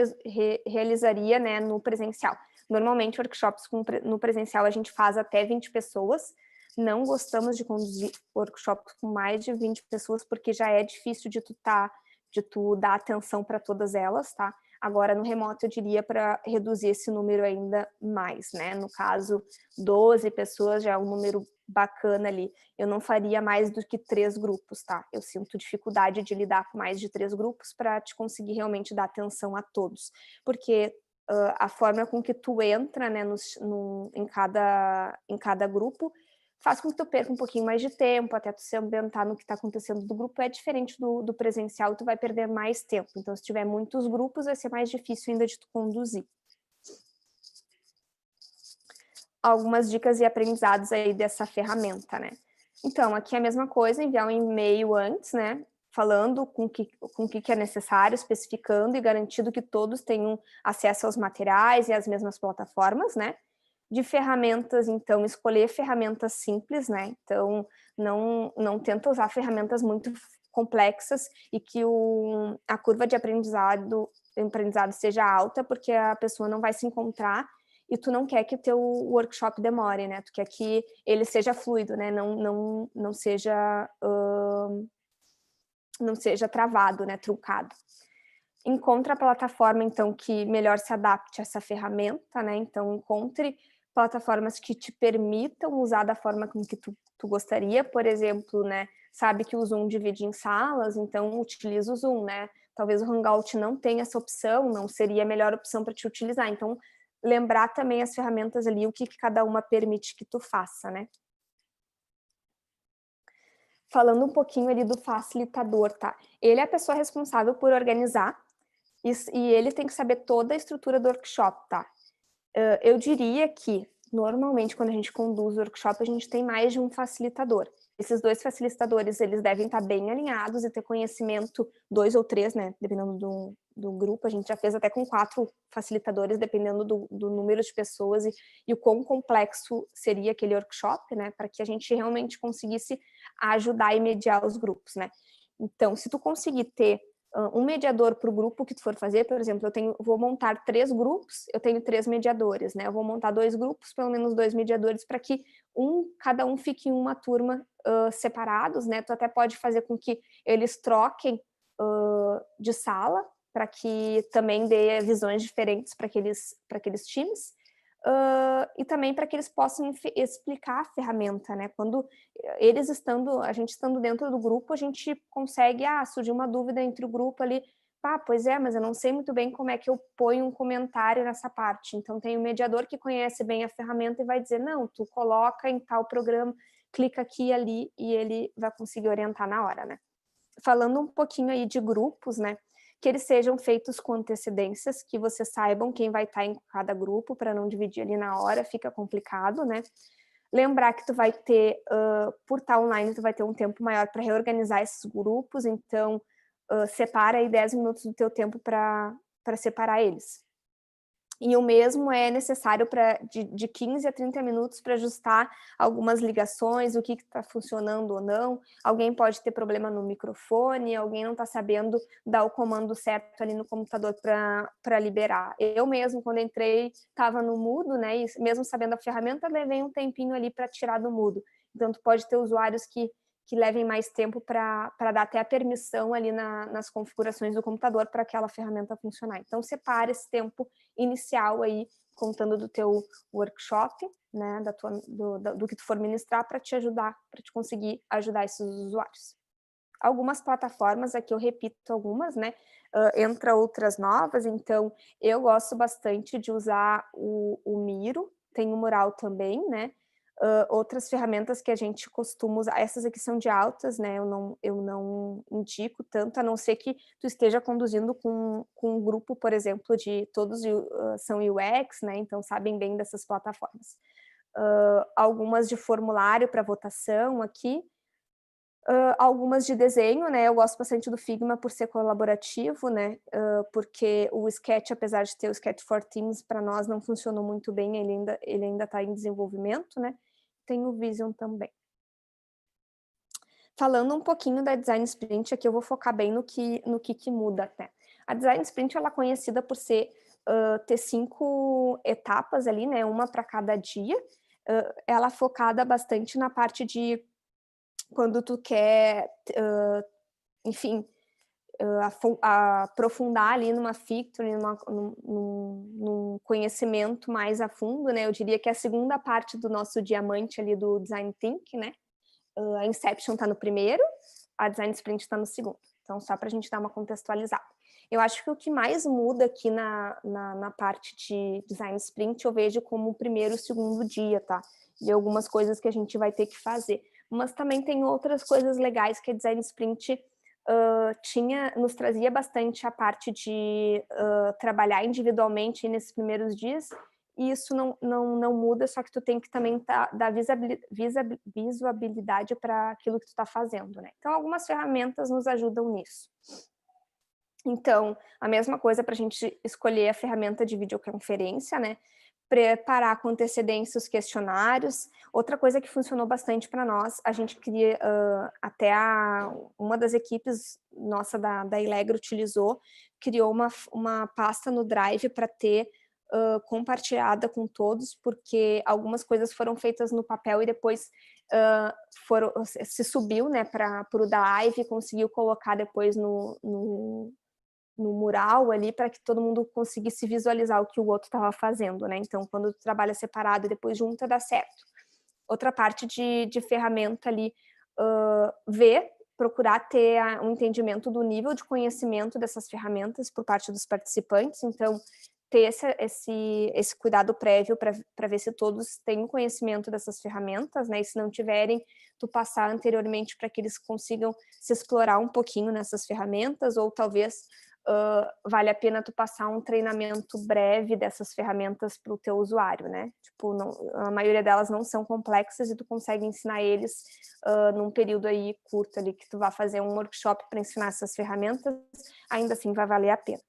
S3: realizaria, né, no presencial. Normalmente, workshops no presencial a gente faz até 20 pessoas. Não gostamos de conduzir workshops com mais de 20 pessoas, porque já é difícil de tu dar atenção para todas elas, tá? Agora, no remoto, eu diria para reduzir esse número ainda mais, né? No caso, 12 pessoas já é um número bacana ali. Eu não faria mais do que 3 grupos, tá? Eu sinto dificuldade de lidar com mais de 3 grupos para te conseguir realmente dar atenção a todos. Porque a forma com que tu entra, né, em cada grupo faz com que tu perca um pouquinho mais de tempo, até tu se ambientar no que está acontecendo do grupo, é diferente do presencial, tu vai perder mais tempo. Então, se tiver muitos grupos, vai ser mais difícil ainda de tu conduzir. Algumas dicas e aprendizados aí dessa ferramenta, né? Então, aqui é a mesma coisa, enviar um e-mail antes, né? Falando com o que é necessário, especificando e garantindo que todos tenham acesso aos materiais e às mesmas plataformas, né? De ferramentas, então, escolher ferramentas simples, né? Então, não tenta usar ferramentas muito complexas e que a curva de aprendizado seja alta, porque a pessoa não vai se encontrar e tu não quer que o teu workshop demore, né? Tu quer que ele seja fluido, né? Não seja travado, né? Truncado. Encontre a plataforma, então, que melhor se adapte a essa ferramenta, né? Então, encontre plataformas que te permitam usar da forma como que tu gostaria. Por exemplo, né? Sabe que o Zoom divide em salas, então utiliza o Zoom, né? Talvez o Hangout não tenha essa opção, não seria a melhor opção para te utilizar. Então, lembrar também as ferramentas ali, o que cada uma permite que tu faça, né? Falando um pouquinho ali do facilitador, tá? Ele é a pessoa responsável por organizar e ele tem que saber toda a estrutura do workshop, tá? Eu diria que, normalmente, quando a gente conduz o workshop, a gente tem mais de um facilitador. Esses 2 facilitadores, eles devem estar bem alinhados e ter conhecimento, 2 ou 3, né, dependendo do grupo. A gente já fez até com 4 facilitadores, dependendo do número de pessoas e o quão complexo seria aquele workshop, né, para que a gente realmente conseguisse ajudar e mediar os grupos, né. Então, se tu conseguir ter um mediador para o grupo que tu for fazer, por exemplo, vou montar 3 grupos, eu tenho 3 mediadores, né? Eu vou montar 2 grupos, pelo menos 2 mediadores, para que cada um fique em uma turma separados, né? Tu até pode fazer com que eles troquem de sala, para que também dê visões diferentes para aqueles times. E também para que eles possam explicar a ferramenta, né? Quando a gente estando dentro do grupo, a gente consegue, surgir uma dúvida entre o grupo ali, pois é, mas eu não sei muito bem como é que eu ponho um comentário nessa parte. Então tem um mediador que conhece bem a ferramenta e vai dizer, não, tu coloca em tal programa, clica aqui e ali, e ele vai conseguir orientar na hora, né? Falando um pouquinho aí de grupos, né? Que eles sejam feitos com antecedências, que vocês saibam quem vai estar em cada grupo, para não dividir ali na hora, fica complicado, né? Lembrar que tu vai ter, por estar online, tu vai ter um tempo maior para reorganizar esses grupos, então separa aí 10 minutos do teu tempo para separar eles. E o mesmo é necessário de 15 a 30 minutos para ajustar algumas ligações, o que está funcionando ou não. Alguém pode ter problema no microfone, alguém não está sabendo dar o comando certo ali no computador para liberar. Eu mesmo, quando entrei, estava no mudo, né? E mesmo sabendo a ferramenta, levei um tempinho ali para tirar do mudo. Então, tu pode ter usuários que levem mais tempo para dar até a permissão ali nas configurações do computador para aquela ferramenta funcionar. Então, separe esse tempo inicial aí, contando do teu workshop, né, do que tu for ministrar, para te ajudar, para te conseguir ajudar esses usuários. Algumas plataformas, aqui eu repito algumas, né, entra outras novas, então eu gosto bastante de usar o Miro, tem o Mural também, né, outras ferramentas que a gente costuma usar, essas aqui são de altas, né? Eu não indico tanto, a não ser que tu esteja conduzindo com um grupo, por exemplo, de todos são UX, né? Então sabem bem dessas plataformas. Algumas de formulário para votação aqui, algumas de desenho, né? Eu gosto bastante do Figma por ser colaborativo, né? Porque o Sketch, apesar de ter o Sketch for Teams, para nós não funcionou muito bem, ele ainda está em desenvolvimento, né? Tem o Vision também. Falando um pouquinho da Design Sprint, aqui eu vou focar bem no que muda até. A Design Sprint, ela é conhecida por ter 5 etapas ali, né? Uma para cada dia. Ela é focada bastante na parte de quando tu quer, enfim, aprofundar ali numa feature, num conhecimento mais a fundo, né? Eu diria que é a segunda parte do nosso diamante ali do Design Think, né? A Inception está no primeiro, a Design Sprint está no segundo. Então, só para a gente dar uma contextualizada. Eu acho que o que mais muda aqui na parte de Design Sprint, eu vejo como o primeiro e o segundo dia, tá? E algumas coisas que a gente vai ter que fazer. Mas também tem outras coisas legais que a Design Sprint nos trazia bastante a parte de trabalhar individualmente nesses primeiros dias, e isso não muda, só que tu tem que também dar visibilidade para aquilo que tu está fazendo, né? Então, algumas ferramentas nos ajudam nisso. Então, a mesma coisa para a gente escolher a ferramenta de videoconferência, né? Preparar com antecedência os questionários. Outra coisa que funcionou bastante para nós, a gente queria, até uma das equipes nossa da Ilegro utilizou, criou uma pasta no Drive para ter compartilhada com todos, porque algumas coisas foram feitas no papel e depois se subiu, né, para o Drive e conseguiu colocar depois no mural ali, para que todo mundo conseguisse visualizar o que o outro estava fazendo, né? Então, quando tu trabalha separado e depois junta, dá certo. Outra parte de ferramenta ali, procurar ter um entendimento do nível de conhecimento dessas ferramentas por parte dos participantes. Então, ter esse cuidado prévio para ver se todos têm conhecimento dessas ferramentas, né? E se não tiverem, tu passar anteriormente para que eles consigam se explorar um pouquinho nessas ferramentas, ou talvez vale a pena tu passar um treinamento breve dessas ferramentas para o teu usuário, né? Tipo, a maioria delas não são complexas e tu consegue ensinar eles num período aí curto ali, que tu vai fazer um workshop para ensinar essas ferramentas, ainda assim vai valer a pena.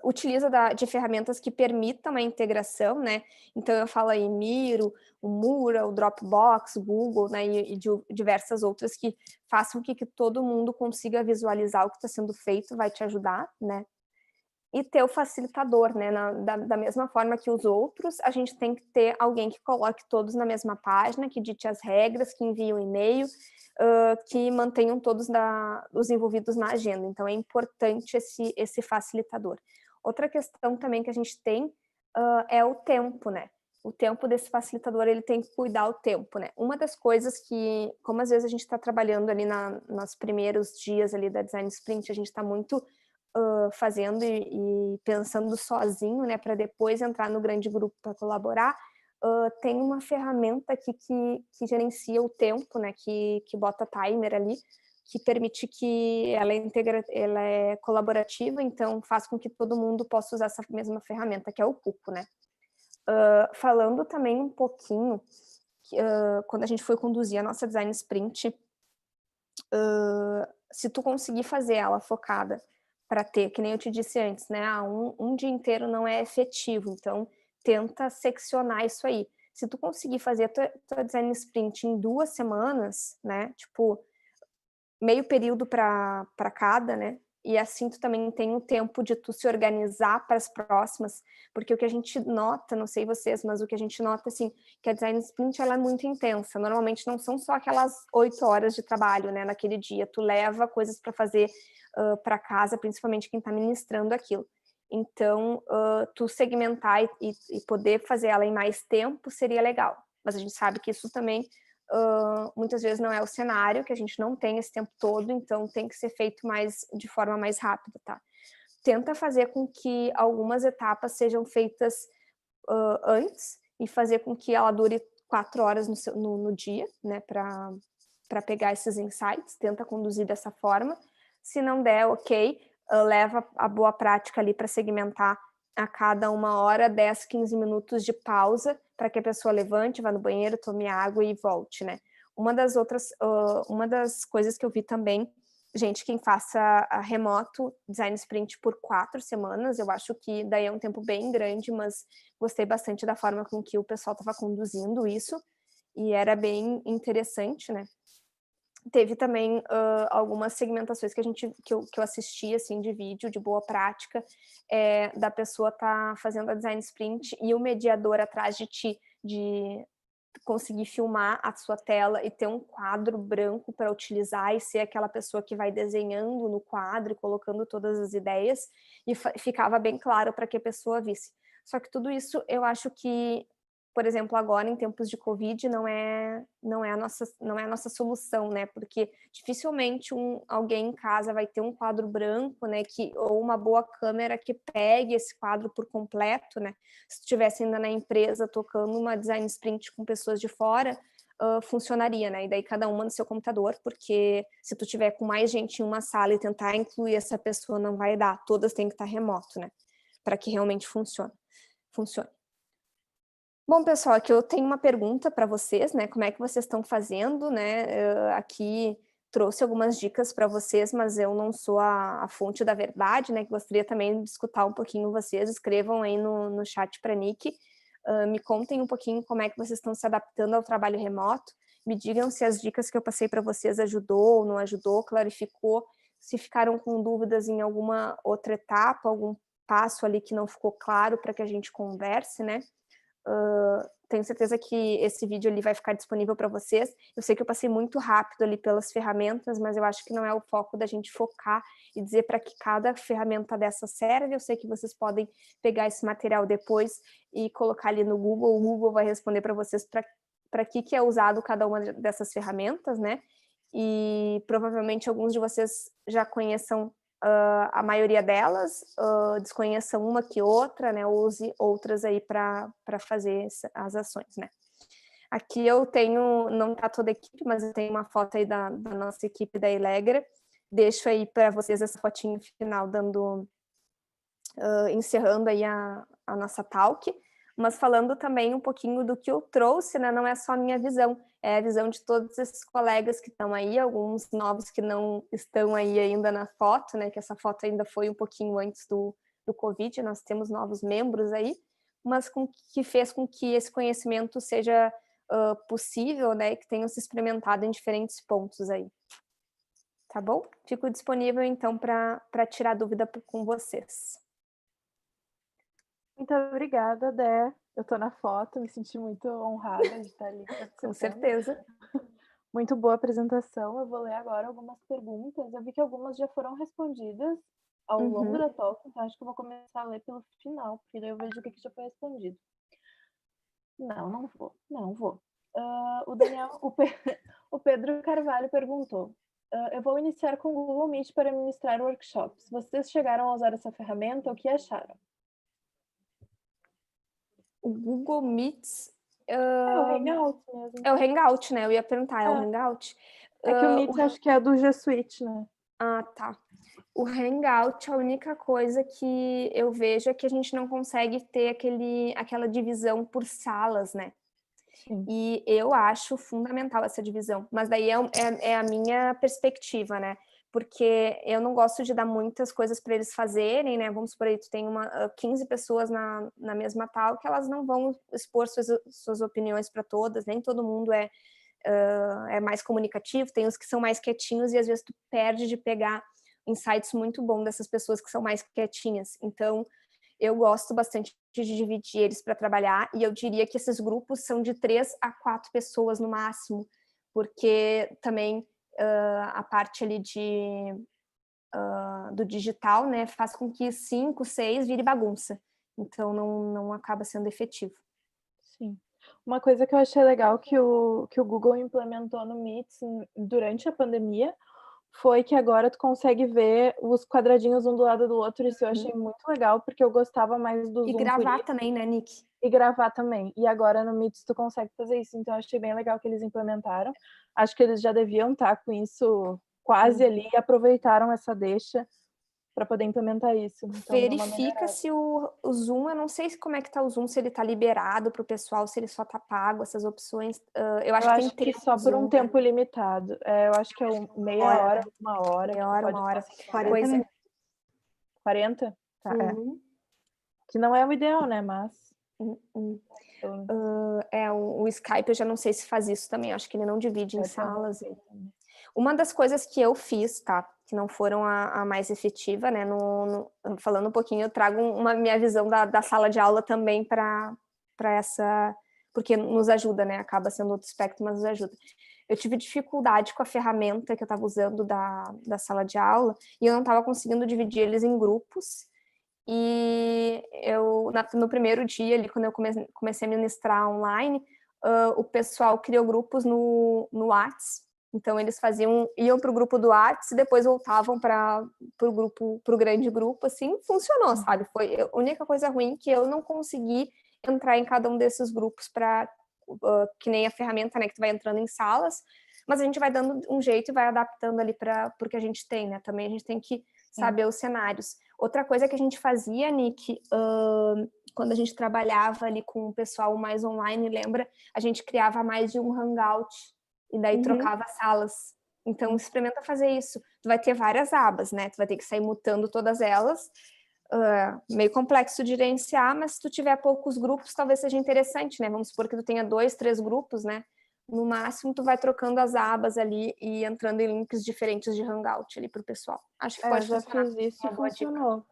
S3: Utiliza de ferramentas que permitam a integração, né? Então eu falo aí Miro, o Mural, o Dropbox, o Google, né? E diversas outras que façam que todo mundo consiga visualizar o que está sendo feito, vai te ajudar, né? E ter o facilitador, né? Da mesma forma que os outros, a gente tem que ter alguém que coloque todos na mesma página, que dite as regras, que envie um e-mail, que mantenham todos os envolvidos na agenda. Então, é importante esse facilitador. Outra questão também que a gente tem é o tempo, né? O tempo desse facilitador, ele tem que cuidar o tempo, né? Uma das coisas que, como às vezes a gente está trabalhando ali nos primeiros dias ali da Design Sprint, a gente está muito fazendo e pensando sozinho, né, para depois entrar no grande grupo para colaborar, tem uma ferramenta aqui que gerencia o tempo, né, que bota timer ali, que permite que ela é colaborativa, então faz com que todo mundo possa usar essa mesma ferramenta, que é o Cuco, né. Falando também um pouquinho, quando a gente foi conduzir a nossa Design Sprint, se tu conseguir fazer ela focada para ter, que nem eu te disse antes, né? Um dia inteiro não é efetivo, então tenta seccionar isso aí. Se tu conseguir fazer a tua design sprint em 2 semanas, né? Tipo, meio período para cada, né? E assim tu também tem o tempo de tu se organizar para as próximas, porque o que a gente nota, não sei vocês, mas o que a gente nota, assim, que a design sprint, ela é muito intensa. Normalmente não são só aquelas 8 horas de trabalho, né, naquele dia. Tu leva coisas para fazer para casa, principalmente quem está ministrando aquilo. Então, tu segmentar e poder fazer ela em mais tempo seria legal. Mas a gente sabe que isso também muitas vezes não é o cenário, que a gente não tem esse tempo todo, então tem que ser feito de forma mais rápida, tá? Tenta fazer com que algumas etapas sejam feitas antes e fazer com que ela dure 4 horas no dia, né, para pegar esses insights, tenta conduzir dessa forma. Se não der, ok, leva a boa prática ali para segmentar a cada 1 hora, 10, 15 minutos de pausa, para que a pessoa levante, vá no banheiro, tome água e volte, né? Uma das coisas que eu vi também, gente, quem faça a remoto design sprint por 4 semanas, eu acho que daí é um tempo bem grande, mas gostei bastante da forma com que o pessoal estava conduzindo isso, e era bem interessante, né? Teve também algumas segmentações que eu assisti, assim, de vídeo, de boa prática, da pessoa tá fazendo a design sprint e o mediador atrás de ti, de conseguir filmar a sua tela e ter um quadro branco para utilizar e ser aquela pessoa que vai desenhando no quadro e colocando todas as ideias, e ficava bem claro para que a pessoa visse. Só que tudo isso eu acho que, por exemplo, agora em tempos de Covid não é a nossa solução, né? Porque dificilmente alguém em casa vai ter um quadro branco, né? Ou uma boa câmera que pegue esse quadro por completo, né? Se tu estivesse ainda na empresa tocando uma design sprint com pessoas de fora, funcionaria, né? E daí cada uma no seu computador, porque se tu tiver com mais gente em uma sala e tentar incluir essa pessoa, não vai dar. Todas têm que estar remoto, né? Para que realmente funcione. Bom, pessoal, aqui eu tenho uma pergunta para vocês, né? Como é que vocês estão fazendo, né? Aqui trouxe algumas dicas para vocês, mas eu não sou a fonte da verdade, né? Gostaria também de escutar um pouquinho vocês. Escrevam aí no chat para a Nick. Me contem um pouquinho como é que vocês estão se adaptando ao trabalho remoto. Me digam se as dicas que eu passei para vocês ajudou ou não ajudou, clarificou. Se ficaram com dúvidas em alguma outra etapa, algum passo ali que não ficou claro para que a gente converse, né? Tenho certeza que esse vídeo ali vai ficar disponível para vocês. Eu sei que eu passei muito rápido ali pelas ferramentas, mas eu acho que não é o foco da gente focar e dizer para que cada ferramenta dessa serve. Eu sei que vocês podem pegar esse material depois e colocar ali no Google. O Google vai responder para vocês para que é usado cada uma dessas ferramentas, né? E provavelmente alguns de vocês já conheçam a maioria delas, desconheça uma que outra, né? Use outras aí para fazer as ações, né? Aqui eu tenho, não está toda a equipe, mas eu tenho uma foto aí da nossa equipe da Elegra. Deixo aí para vocês essa fotinho final, encerrando aí a nossa talk, mas falando também um pouquinho do que eu trouxe, né? Não é só a minha visão, é a visão de todos esses colegas que estão aí, alguns novos que não estão aí ainda na foto, né? Que essa foto ainda foi um pouquinho antes do Covid, nós temos novos membros aí, mas que fez com que esse conhecimento seja possível, né? Que tenham se experimentado em diferentes pontos aí. Tá bom? Fico disponível, então, para tirar dúvida com vocês.
S1: Muito obrigada, Dé. Eu tô na foto, me senti muito honrada de estar ali.
S3: Com certeza.
S1: Muito boa apresentação. Eu vou ler agora algumas perguntas. Eu vi que algumas já foram respondidas ao longo da talk, então acho que eu vou começar a ler pelo final, porque daí eu vejo o que já foi respondido. Não vou. O Pedro Carvalho perguntou: eu vou iniciar com o Google Meet para ministrar workshops. Vocês chegaram a usar essa ferramenta? O que acharam?
S3: O Google Meets...
S1: É o Hangout mesmo.
S3: É o Hangout, né? Eu ia perguntar, é o Hangout?
S1: É que o Meet acho que é do G Suite, né?
S3: Ah, tá. O Hangout, a única coisa que eu vejo é que a gente não consegue ter aquela divisão por salas, né?
S1: Sim.
S3: E eu acho fundamental essa divisão, mas daí é a minha perspectiva, né? Porque eu não gosto de dar muitas coisas para eles fazerem, né? Vamos supor aí, tu tem 15 pessoas na mesma tal, que elas não vão expor suas opiniões para todas, nem todo mundo é mais comunicativo, tem os que são mais quietinhos e às vezes tu perde de pegar insights muito bons dessas pessoas que são mais quietinhas. Então, eu gosto bastante de dividir eles para trabalhar, e eu diria que esses grupos são de 3 a 4 pessoas no máximo, porque também a parte ali do digital, né, faz com que 5, 6 vire bagunça. Então, não acaba sendo efetivo.
S1: Sim. Uma coisa que eu achei legal que o Google implementou no Meet durante a pandemia foi que agora tu consegue ver os quadradinhos um do lado do outro. Isso eu achei muito legal, porque eu gostava mais do Zoom.
S3: E gravar também, né, Nick?
S1: E gravar também. E agora no Meet tu consegue fazer isso. Então eu achei bem legal que eles implementaram. Acho que eles já deviam estar com isso quase ali e aproveitaram essa deixa para poder implementar isso. Então,
S3: verifica se o Zoom, eu não sei como é que tá o Zoom, se ele tá liberado para o pessoal, se ele só tá pago, essas opções. Eu acho que tem
S1: só por um tempo limitado. Eu acho que é meia hora, uma hora.
S3: Meia hora, uma hora.
S2: 40 minutos.
S1: 40? Tá, que não é o ideal, né? Mas...
S3: o Skype eu já não sei se faz isso também, eu acho que ele não divide em salas. Uma das coisas que eu fiz, tá, que não foram a mais efetiva, né, falando um pouquinho, eu trago minha visão da sala de aula também para essa, porque nos ajuda, né, acaba sendo outro aspecto, mas nos ajuda. Eu tive dificuldade com a ferramenta que eu estava usando da sala de aula, e eu não estava conseguindo dividir eles em grupos. E eu, no primeiro dia, ali, quando eu comecei a ministrar online, o pessoal criou grupos no WhatsApp. Então, eles iam para o grupo do WhatsApp e depois voltavam para o grande grupo, assim, funcionou, sabe? Foi a única coisa ruim que eu não consegui entrar em cada um desses grupos que nem a ferramenta, né, que tu vai entrando em salas, mas a gente vai dando um jeito e vai adaptando ali para o que a gente tem, né? Também a gente tem que saber os cenários. Outra coisa que a gente fazia, Nick, quando a gente trabalhava ali com o pessoal mais online, lembra? A gente criava mais de um hangout e daí trocava salas. Então, experimenta fazer isso. Tu vai ter várias abas, né? Tu vai ter que sair mutando todas elas. Meio complexo de gerenciar, mas se tu tiver poucos grupos, talvez seja interessante, né? Vamos supor que tu tenha 2, 3 grupos, né? No máximo, tu vai trocando as abas ali e entrando em links diferentes de Hangout ali pro pessoal. Acho que pode funcionar.
S1: Eu já fiz isso e funcionou.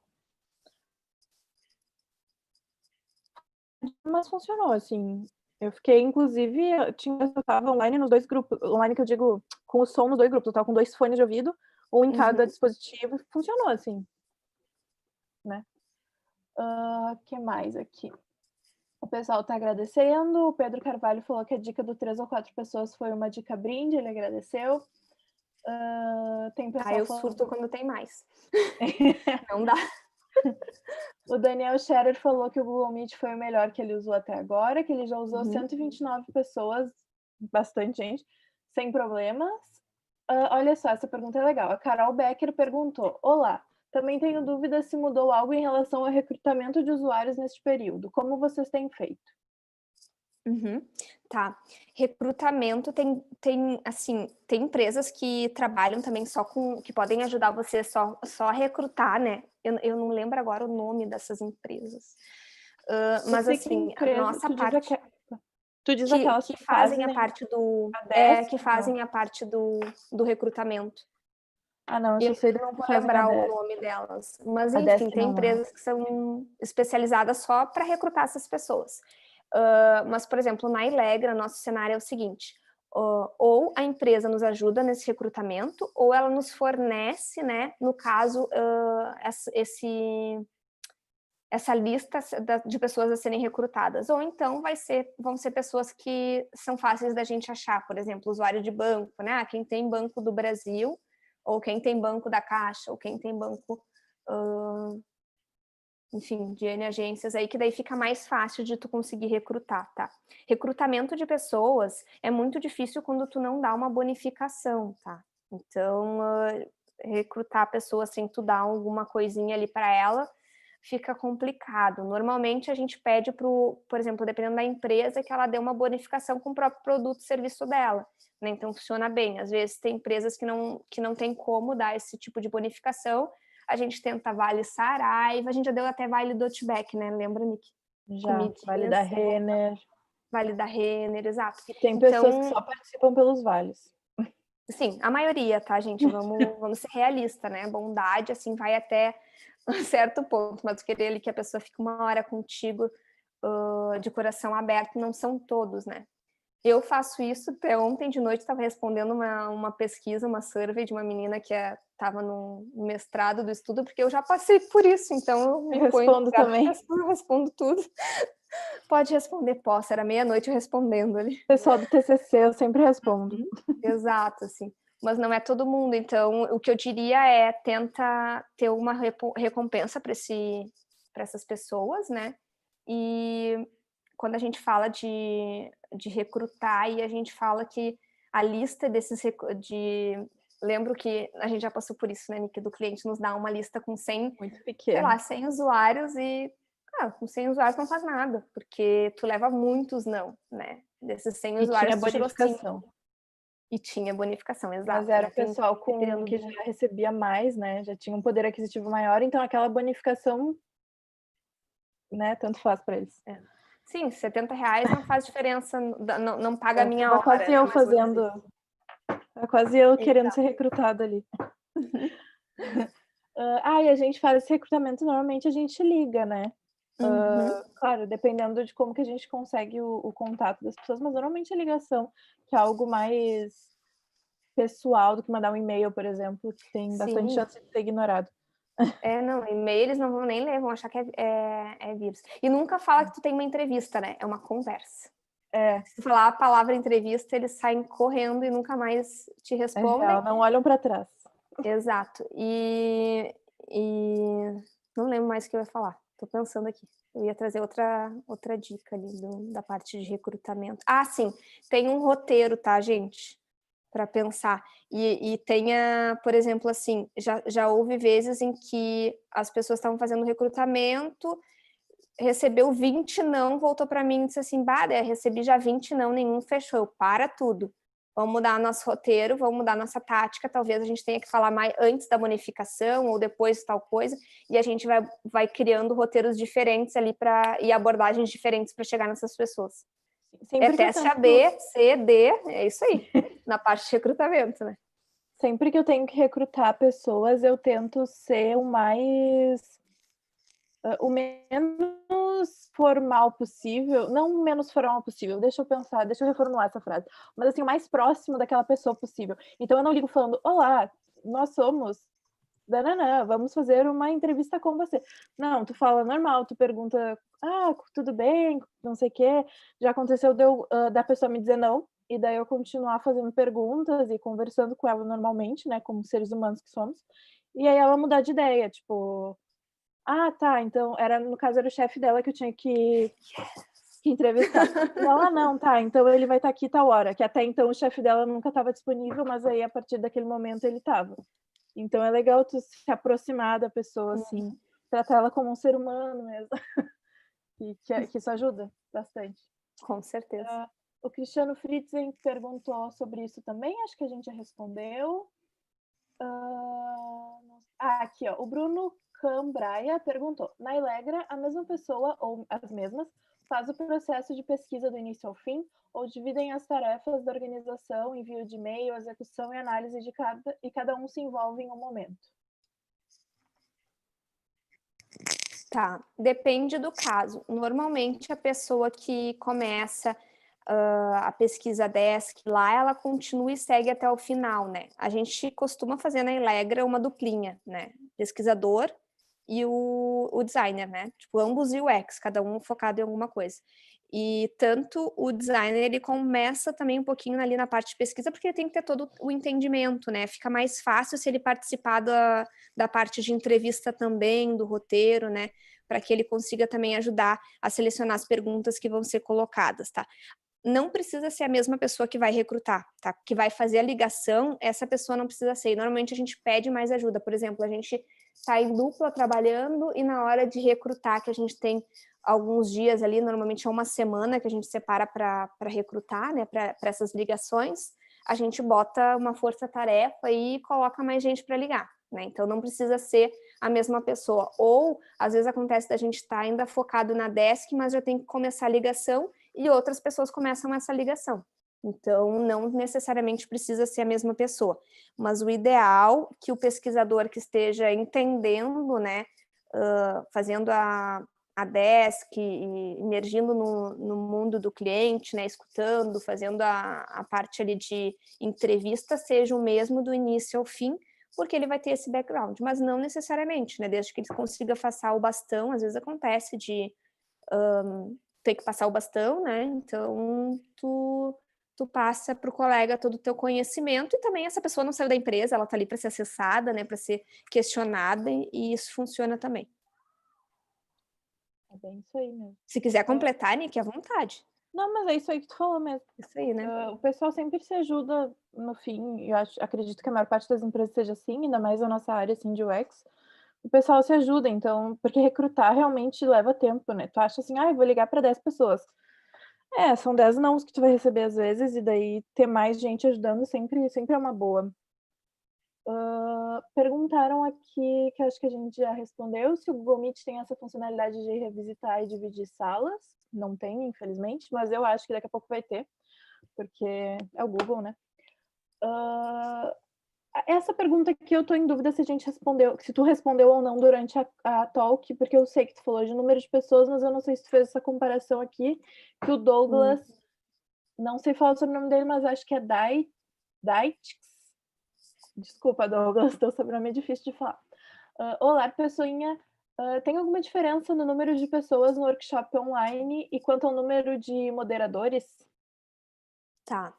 S1: Mas funcionou, assim. Eu fiquei, inclusive, eu tava online nos 2 grupos. Online que eu digo, com o som nos 2 grupos. Eu tava com 2 fones de ouvido, um em cada dispositivo, e funcionou, assim. Né? Que mais aqui? O pessoal tá agradecendo. O Pedro Carvalho falou que a dica do 3 ou 4 pessoas foi uma dica brinde, ele agradeceu. Tem pessoal
S3: Eu
S1: falando.
S3: surto quando tem mais. Não dá.
S1: O Daniel Scherer falou que o Google Meet foi o melhor que ele usou até agora, que ele já usou 129 pessoas, bastante gente, sem problemas. Olha só, essa pergunta é legal. A Carol Becker perguntou: olá, também tenho dúvida se mudou algo em relação ao recrutamento de usuários neste período. Como vocês têm feito?
S3: Tá. Recrutamento tem empresas que trabalham também só com, que podem ajudar você só a recrutar, né? Eu não lembro agora o nome dessas empresas. Mas assim, a nossa parte...
S1: Tu diz aquelas
S3: que fazem a parte do... que fazem a parte do recrutamento.
S1: Não, eu só sei
S3: não vou lembrar o nome delas. Mas, enfim, tem empresas que são especializadas só para recrutar essas pessoas. Mas, por exemplo, na Ilegra, nosso cenário é o seguinte: ou a empresa nos ajuda nesse recrutamento, ou ela nos fornece, né, no caso, essa lista de pessoas a serem recrutadas. Ou então vão ser pessoas que são fáceis da gente achar, por exemplo, usuário de banco, né? Quem tem Banco do Brasil, ou quem tem Banco da Caixa, ou quem tem banco... enfim, de N agências aí, que daí fica mais fácil de tu conseguir recrutar, tá? Recrutamento de pessoas é muito difícil quando tu não dá uma bonificação, tá? Então, recrutar pessoas sem tu dar alguma coisinha ali para ela, fica complicado. Normalmente a gente pede por exemplo, dependendo da empresa, que ela dê uma bonificação com o próprio produto e serviço dela, né? Então funciona bem. Às vezes tem empresas que não tem como dar esse tipo de bonificação. A gente tenta Vale Saraiva, a gente já deu até Vale do Outback, né? Lembra, Nick?
S1: Já, Vale da Renner.
S3: Vale da Renner, exato.
S1: E tem pessoas que só participam pelos vales.
S3: Sim, a maioria, tá, gente? Vamos ser realistas, né? Bondade, assim, vai até um certo ponto, mas querer ali que a pessoa fique uma hora contigo de coração aberto, não são todos, né? Eu faço isso, até ontem de noite estava respondendo uma pesquisa, uma survey de uma menina que estava no mestrado do estudo, porque eu já passei por isso, então
S1: eu respondo também.
S3: Eu respondo tudo. Pode responder, posso, era meia-noite eu respondendo ali.
S1: Pessoal do TCC, eu sempre respondo.
S3: Exato, assim. Mas não é todo mundo, então o que eu diria é tenta ter uma recompensa para essas pessoas, né? E quando a gente fala de recrutar, e a gente fala que a lista lembro que a gente já passou por isso, né, Nick, do cliente nos dá uma lista com 100,
S1: muito pequeno,
S3: sei lá, 100 usuários e com 100 usuários não faz nada, porque tu leva muitos não, né? Desses 100 usuários
S1: tu tirou 5.
S3: E tinha bonificação, exato.
S1: Mas era o pessoal que já recebia mais, né? Já tinha um poder aquisitivo maior, então aquela bonificação, né? Tanto faz para eles.
S3: Sim, R$70 não faz diferença, não paga a minha hora.
S1: Quase eu fazendo. É quase eu querendo ser recrutada ali. E a gente faz esse recrutamento, normalmente a gente liga, né? Claro, dependendo de como que a gente consegue o contato das pessoas, mas normalmente a ligação, que é algo mais pessoal do que mandar um e-mail, por exemplo, que tem bastante chance de ser ignorado.
S3: Não, e-mail eles não vão nem ler, vão achar que é vírus. E nunca fala que tu tem uma entrevista, né? É uma conversa. Se tu falar a palavra entrevista, eles saem correndo e nunca mais te respondem.
S1: Não olham para trás.
S3: Exato. E não lembro mais o que eu ia falar. Tô pensando aqui. Eu ia trazer outra dica ali da parte de recrutamento. Sim, tem um roteiro, tá, gente? Para pensar. E tenha, por exemplo, assim, já houve vezes em que as pessoas estavam fazendo recrutamento, recebeu 20 não, voltou para mim e disse assim, recebi já 20 não, nenhum fechou. Eu, para tudo. Vamos mudar nosso roteiro, vamos mudar nossa tática, talvez a gente tenha que falar mais antes da bonificação ou depois de tal coisa, e a gente vai criando roteiros diferentes ali e abordagens diferentes para chegar nessas pessoas. Sempre teste AB, C, D, é isso aí, na parte de recrutamento, né?
S1: Sempre que eu tenho que recrutar pessoas, eu tento ser o menos formal possível, não o menos formal possível, deixa eu reformular essa frase, mas assim, o mais próximo daquela pessoa possível. Então eu não ligo falando, olá, nós somos vamos fazer uma entrevista com você. Não, tu fala normal, tu pergunta, tudo bem, não sei o quê. Já aconteceu da pessoa me dizer não, e daí eu continuar fazendo perguntas e conversando com ela normalmente, né, como seres humanos que somos, e aí ela mudar de ideia, tipo, ah, tá, então no caso era o chefe dela que eu tinha que entrevistar. Ela, não, tá, então ele vai estar aqui tal hora, que até então o chefe dela nunca estava disponível, mas aí a partir daquele momento ele estava. Então é legal tu se aproximar da pessoa, assim, tratar ela como um ser humano mesmo, que isso ajuda bastante.
S3: Com certeza.
S1: O Cristiano Fritzen perguntou sobre isso também, acho que a gente já respondeu. Aqui, ó, o Bruno Cambraia perguntou: na Ilegra, a mesma pessoa ou as mesmas faz o processo de pesquisa do início ao fim ou dividem as tarefas da organização, envio de e-mail, execução e análise de cada um se envolve em um momento?
S3: Tá, depende do caso. Normalmente a pessoa que começa a pesquisa desk lá, ela continua e segue até o final, né? A gente costuma fazer na Ilegra uma duplinha, né? Pesquisador e o designer, né? Tipo, ambos UX, cada um focado em alguma coisa. E tanto o designer, ele começa também um pouquinho ali na parte de pesquisa, porque ele tem que ter todo o entendimento, né? Fica mais fácil se ele participar da parte de entrevista também, do roteiro, né? Para que ele consiga também ajudar a selecionar as perguntas que vão ser colocadas, tá? Não precisa ser a mesma pessoa que vai recrutar, tá? Que vai fazer a ligação, essa pessoa não precisa ser. E normalmente a gente pede mais ajuda. Por exemplo, a gente está em dupla trabalhando e na hora de recrutar, que a gente tem alguns dias ali, normalmente é uma semana que a gente separa para recrutar, né? Para essas ligações, a gente bota uma força-tarefa e coloca mais gente para ligar, né? Então não precisa ser a mesma pessoa. Ou às vezes acontece da gente estar ainda focado na desk, mas já tem que começar a ligação e outras pessoas começam essa ligação. Então, não necessariamente precisa ser a mesma pessoa. Mas o ideal é que o pesquisador que esteja entendendo, né, fazendo a desk, e emergindo no mundo do cliente, né, escutando, fazendo a parte ali de entrevista, seja o mesmo do início ao fim, porque ele vai ter esse background. Mas não necessariamente, né, desde que ele consiga passar o bastão. Às vezes acontece de ter que passar o bastão, né? Então, tu passa para o colega todo o teu conhecimento, e também essa pessoa não saiu da empresa, ela está ali para ser acessada, né? Para ser questionada, e isso funciona também.
S1: É bem isso aí mesmo.
S3: Se quiser completar, Nick, à vontade.
S1: Não, mas é isso aí que tu falou mesmo.
S3: Isso aí, né?
S1: O pessoal sempre se ajuda no fim, eu acredito que a maior parte das empresas seja assim, ainda mais a nossa área assim, de UX. O pessoal se ajuda, então, porque recrutar realmente leva tempo, né? Tu acha assim, eu vou ligar para 10 pessoas. São 10 nãos que tu vai receber às vezes, e daí ter mais gente ajudando sempre é uma boa. Perguntaram aqui, que acho que a gente já respondeu, se o Google Meet tem essa funcionalidade de revisitar e dividir salas. Não tem, infelizmente, mas eu acho que daqui a pouco vai ter, porque é o Google, né? Essa pergunta aqui eu tô em dúvida se a gente respondeu, se tu respondeu ou não durante a talk, porque eu sei que tu falou de número de pessoas, mas eu não sei se tu fez essa comparação aqui, que o Douglas, não sei falar sobre o nome dele, mas acho que é Daitix. Desculpa, Douglas, teu sobrenome é difícil de falar. Olá, pessoinha. Tem alguma diferença no número de pessoas no workshop online e quanto ao número de moderadores?
S3: Tá.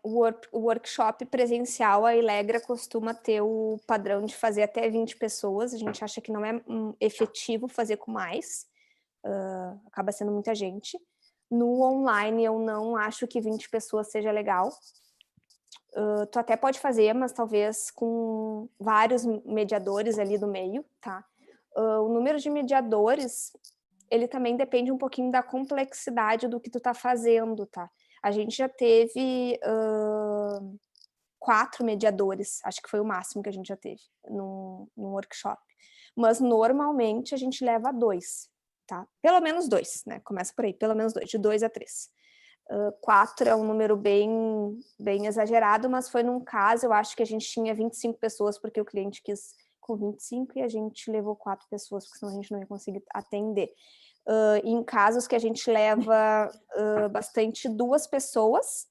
S3: O workshop presencial, a Ilegra costuma ter o padrão de fazer até 20 pessoas. A gente acha que não é efetivo fazer com mais. Acaba sendo muita gente. No online, eu não acho que 20 pessoas seja legal. Tu até pode fazer, mas talvez com vários mediadores ali do meio, tá? O número de mediadores, ele também depende um pouquinho da complexidade do que tu tá fazendo, tá? A gente já teve 4 mediadores, acho que foi o máximo que a gente já teve num workshop. Mas normalmente a gente leva 2, tá? Pelo menos 2, né? Começa por aí, pelo menos 2, de 2 a 3. 4 é um número bem exagerado, mas foi num caso, eu acho que a gente tinha 25 pessoas, porque o cliente quis com 25 e a gente levou 4 pessoas, porque senão a gente não ia conseguir atender. Em casos que a gente leva bastante 2 pessoas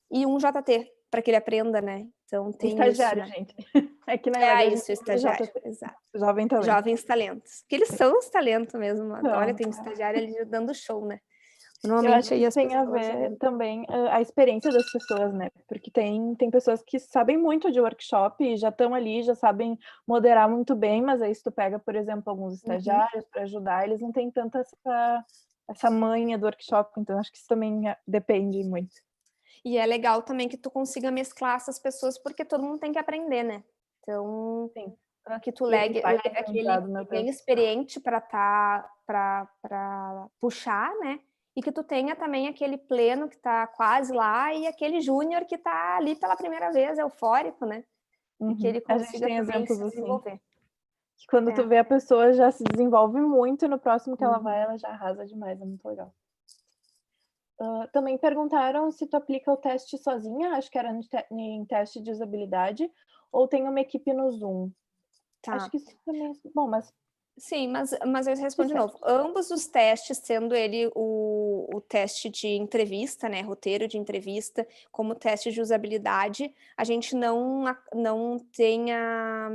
S3: e um JT, para que ele aprenda, né? Então tem
S1: estagiário,
S3: isso, né?
S1: gente. Aqui na
S3: isso, estagiário, exato.
S1: Jovem talento.
S3: Jovens talentos. Porque eles são os talentos mesmo.
S1: Então,
S3: olha, tem estagiário ali dando show, né?
S1: Eu acho que isso tem a ver também a experiência das pessoas, né? Porque tem pessoas que sabem muito de workshop e já estão ali, já sabem moderar muito bem, mas aí se tu pega, por exemplo, alguns estagiários para ajudar, eles não têm tanta essa manha do workshop, então acho que isso também depende muito.
S3: E é legal também que tu consiga mesclar essas pessoas, porque todo mundo tem que aprender, né? Então,
S1: Sim.
S3: Que tu leve aquele bem experiente para puxar, né? E que tu tenha também aquele pleno que tá quase lá e aquele júnior que tá ali pela primeira vez, eufórico, né? E que ele consiga também se desenvolver.
S1: Assim. Que quando tu vê a pessoa já se desenvolve muito e no próximo que ela vai, ela já arrasa demais, é muito legal. Também perguntaram se tu aplica o teste sozinha, acho que era em teste de usabilidade, ou tem uma equipe no Zoom. Tá. Acho que isso também é bom, mas...
S3: Sim, mas eu respondo de novo. Ambos os testes, sendo ele o teste de entrevista, né, roteiro de entrevista, como teste de usabilidade, a gente não tem a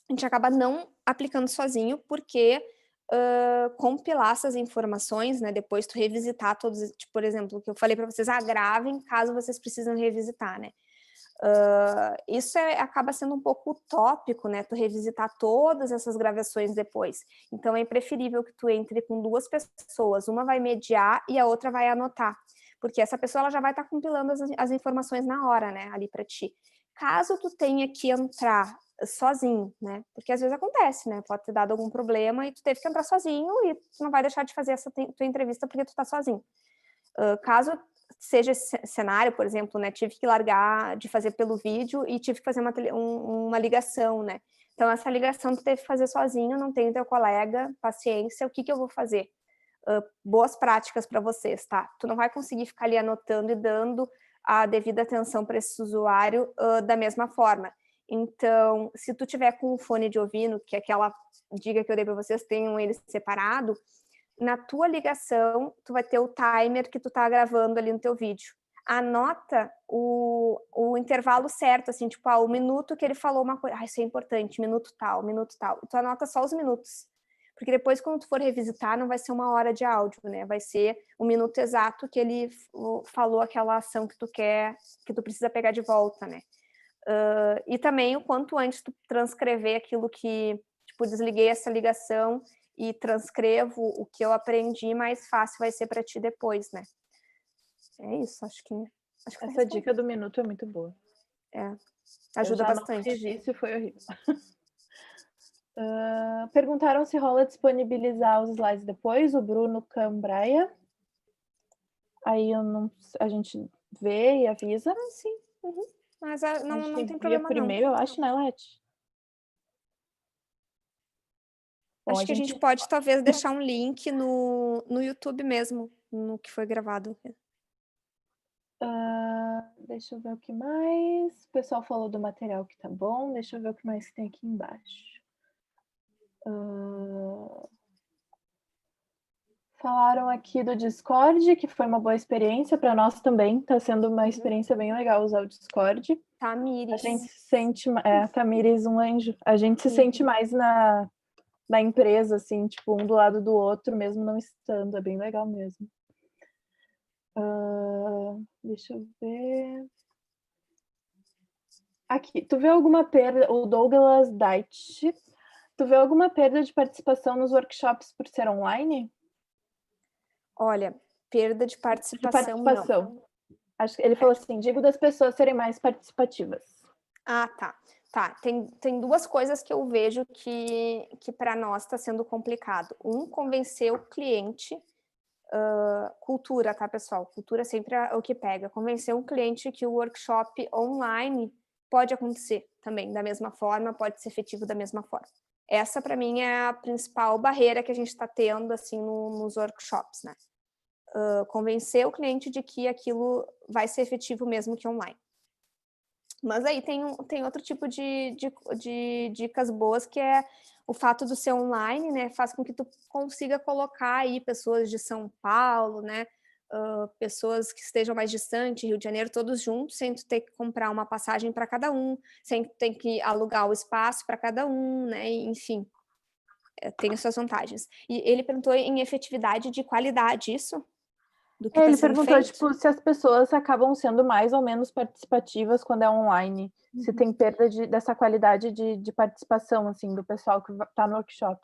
S3: gente acaba não aplicando sozinho, porque compilar essas informações, né, depois tu revisitar todos, tipo, por exemplo, o que eu falei para vocês, gravem caso vocês precisem revisitar, né. Isso acaba sendo um pouco utópico, né? Tu revisitar todas essas gravações depois. Então, é preferível que tu entre com 2 pessoas. Uma vai mediar e a outra vai anotar. Porque essa pessoa ela já vai estar compilando as informações na hora, né? Ali para ti. Caso tu tenha que entrar sozinho, né? Porque às vezes acontece, né? Pode ter dado algum problema e tu teve que entrar sozinho e tu não vai deixar de fazer essa tua entrevista porque tu tá sozinho. Caso seja esse cenário, por exemplo, né, tive que largar de fazer pelo vídeo e tive que fazer uma ligação, né? Então, essa ligação tu teve que fazer sozinho, não tem teu colega, paciência, o que eu vou fazer? Boas práticas para vocês, tá? Tu não vai conseguir ficar ali anotando e dando a devida atenção para esse usuário da mesma forma. Então, se tu tiver com um fone de ouvido, que é aquela dica que eu dei para vocês, tenham ele separado, na tua ligação, tu vai ter o timer que tu tá gravando ali no teu vídeo. Anota o intervalo certo, assim, tipo, o minuto que ele falou uma coisa. Isso é importante, minuto tal, minuto tal. Tu anota só os minutos. Porque depois, quando tu for revisitar, não vai ser 1 hora de áudio, né? Vai ser o minuto exato que ele falou aquela ação que tu quer, que tu precisa pegar de volta, né? E também, o quanto antes tu transcrever aquilo que, tipo, desliguei essa ligação e transcrevo o que eu aprendi, mais fácil vai ser para ti depois, né? É isso, acho que
S1: essa dica do minuto é muito boa.
S3: Ajuda bastante.
S1: Eu já não fiz isso e foi horrível. Perguntaram se rola disponibilizar os slides depois, o Bruno Cambraia. Aí a gente vê e avisa.
S3: Sim. Mas não tem problema
S1: por e-mail, eu acho, né, Leti?
S3: Acho que a gente pode, talvez, deixar um link no YouTube mesmo, no que foi gravado.
S1: Deixa eu ver o que mais. O pessoal falou do material que tá bom. Deixa eu ver o que mais tem aqui embaixo. Falaram aqui do Discord, que foi uma boa experiência para nós também. Tá sendo uma experiência bem legal usar o Discord.
S3: Tamires.
S1: A gente se sente... Tamires, um anjo. A gente se sente mais na empresa, assim, tipo, um do lado do outro, mesmo não estando. É bem legal mesmo. Deixa eu ver... Aqui, tu vê alguma perda... O Douglas Dait. Tu vê alguma perda de participação nos workshops por ser online?
S3: Olha, perda de participação, não.
S1: Acho que ele falou assim, digo das pessoas serem mais participativas.
S3: Tá. Tem 2 coisas que eu vejo que para nós está sendo complicado. Convencer o cliente, cultura, tá, pessoal? Cultura sempre é o que pega. Convencer um cliente que o workshop online pode acontecer também da mesma forma, pode ser efetivo da mesma forma. Essa, para mim, é a principal barreira que a gente está tendo, assim, nos workshops, né? Convencer o cliente de que aquilo vai ser efetivo mesmo que online. Mas aí tem outro tipo de dicas boas, que é o fato do ser online, né? Faz com que tu consiga colocar aí pessoas de São Paulo, né? Pessoas que estejam mais distantes, Rio de Janeiro, todos juntos, sem tu ter que comprar uma passagem para cada um, sem tu ter que alugar o espaço para cada um, né? Enfim, tem as suas vantagens. E ele perguntou em efetividade de qualidade, isso? do que está
S1: Ele
S3: sendo
S1: perguntou,
S3: feito.
S1: tipo, se as pessoas acabam sendo mais ou menos participativas quando é online. Se tem perda dessa qualidade de participação, assim, do pessoal que tá no workshop.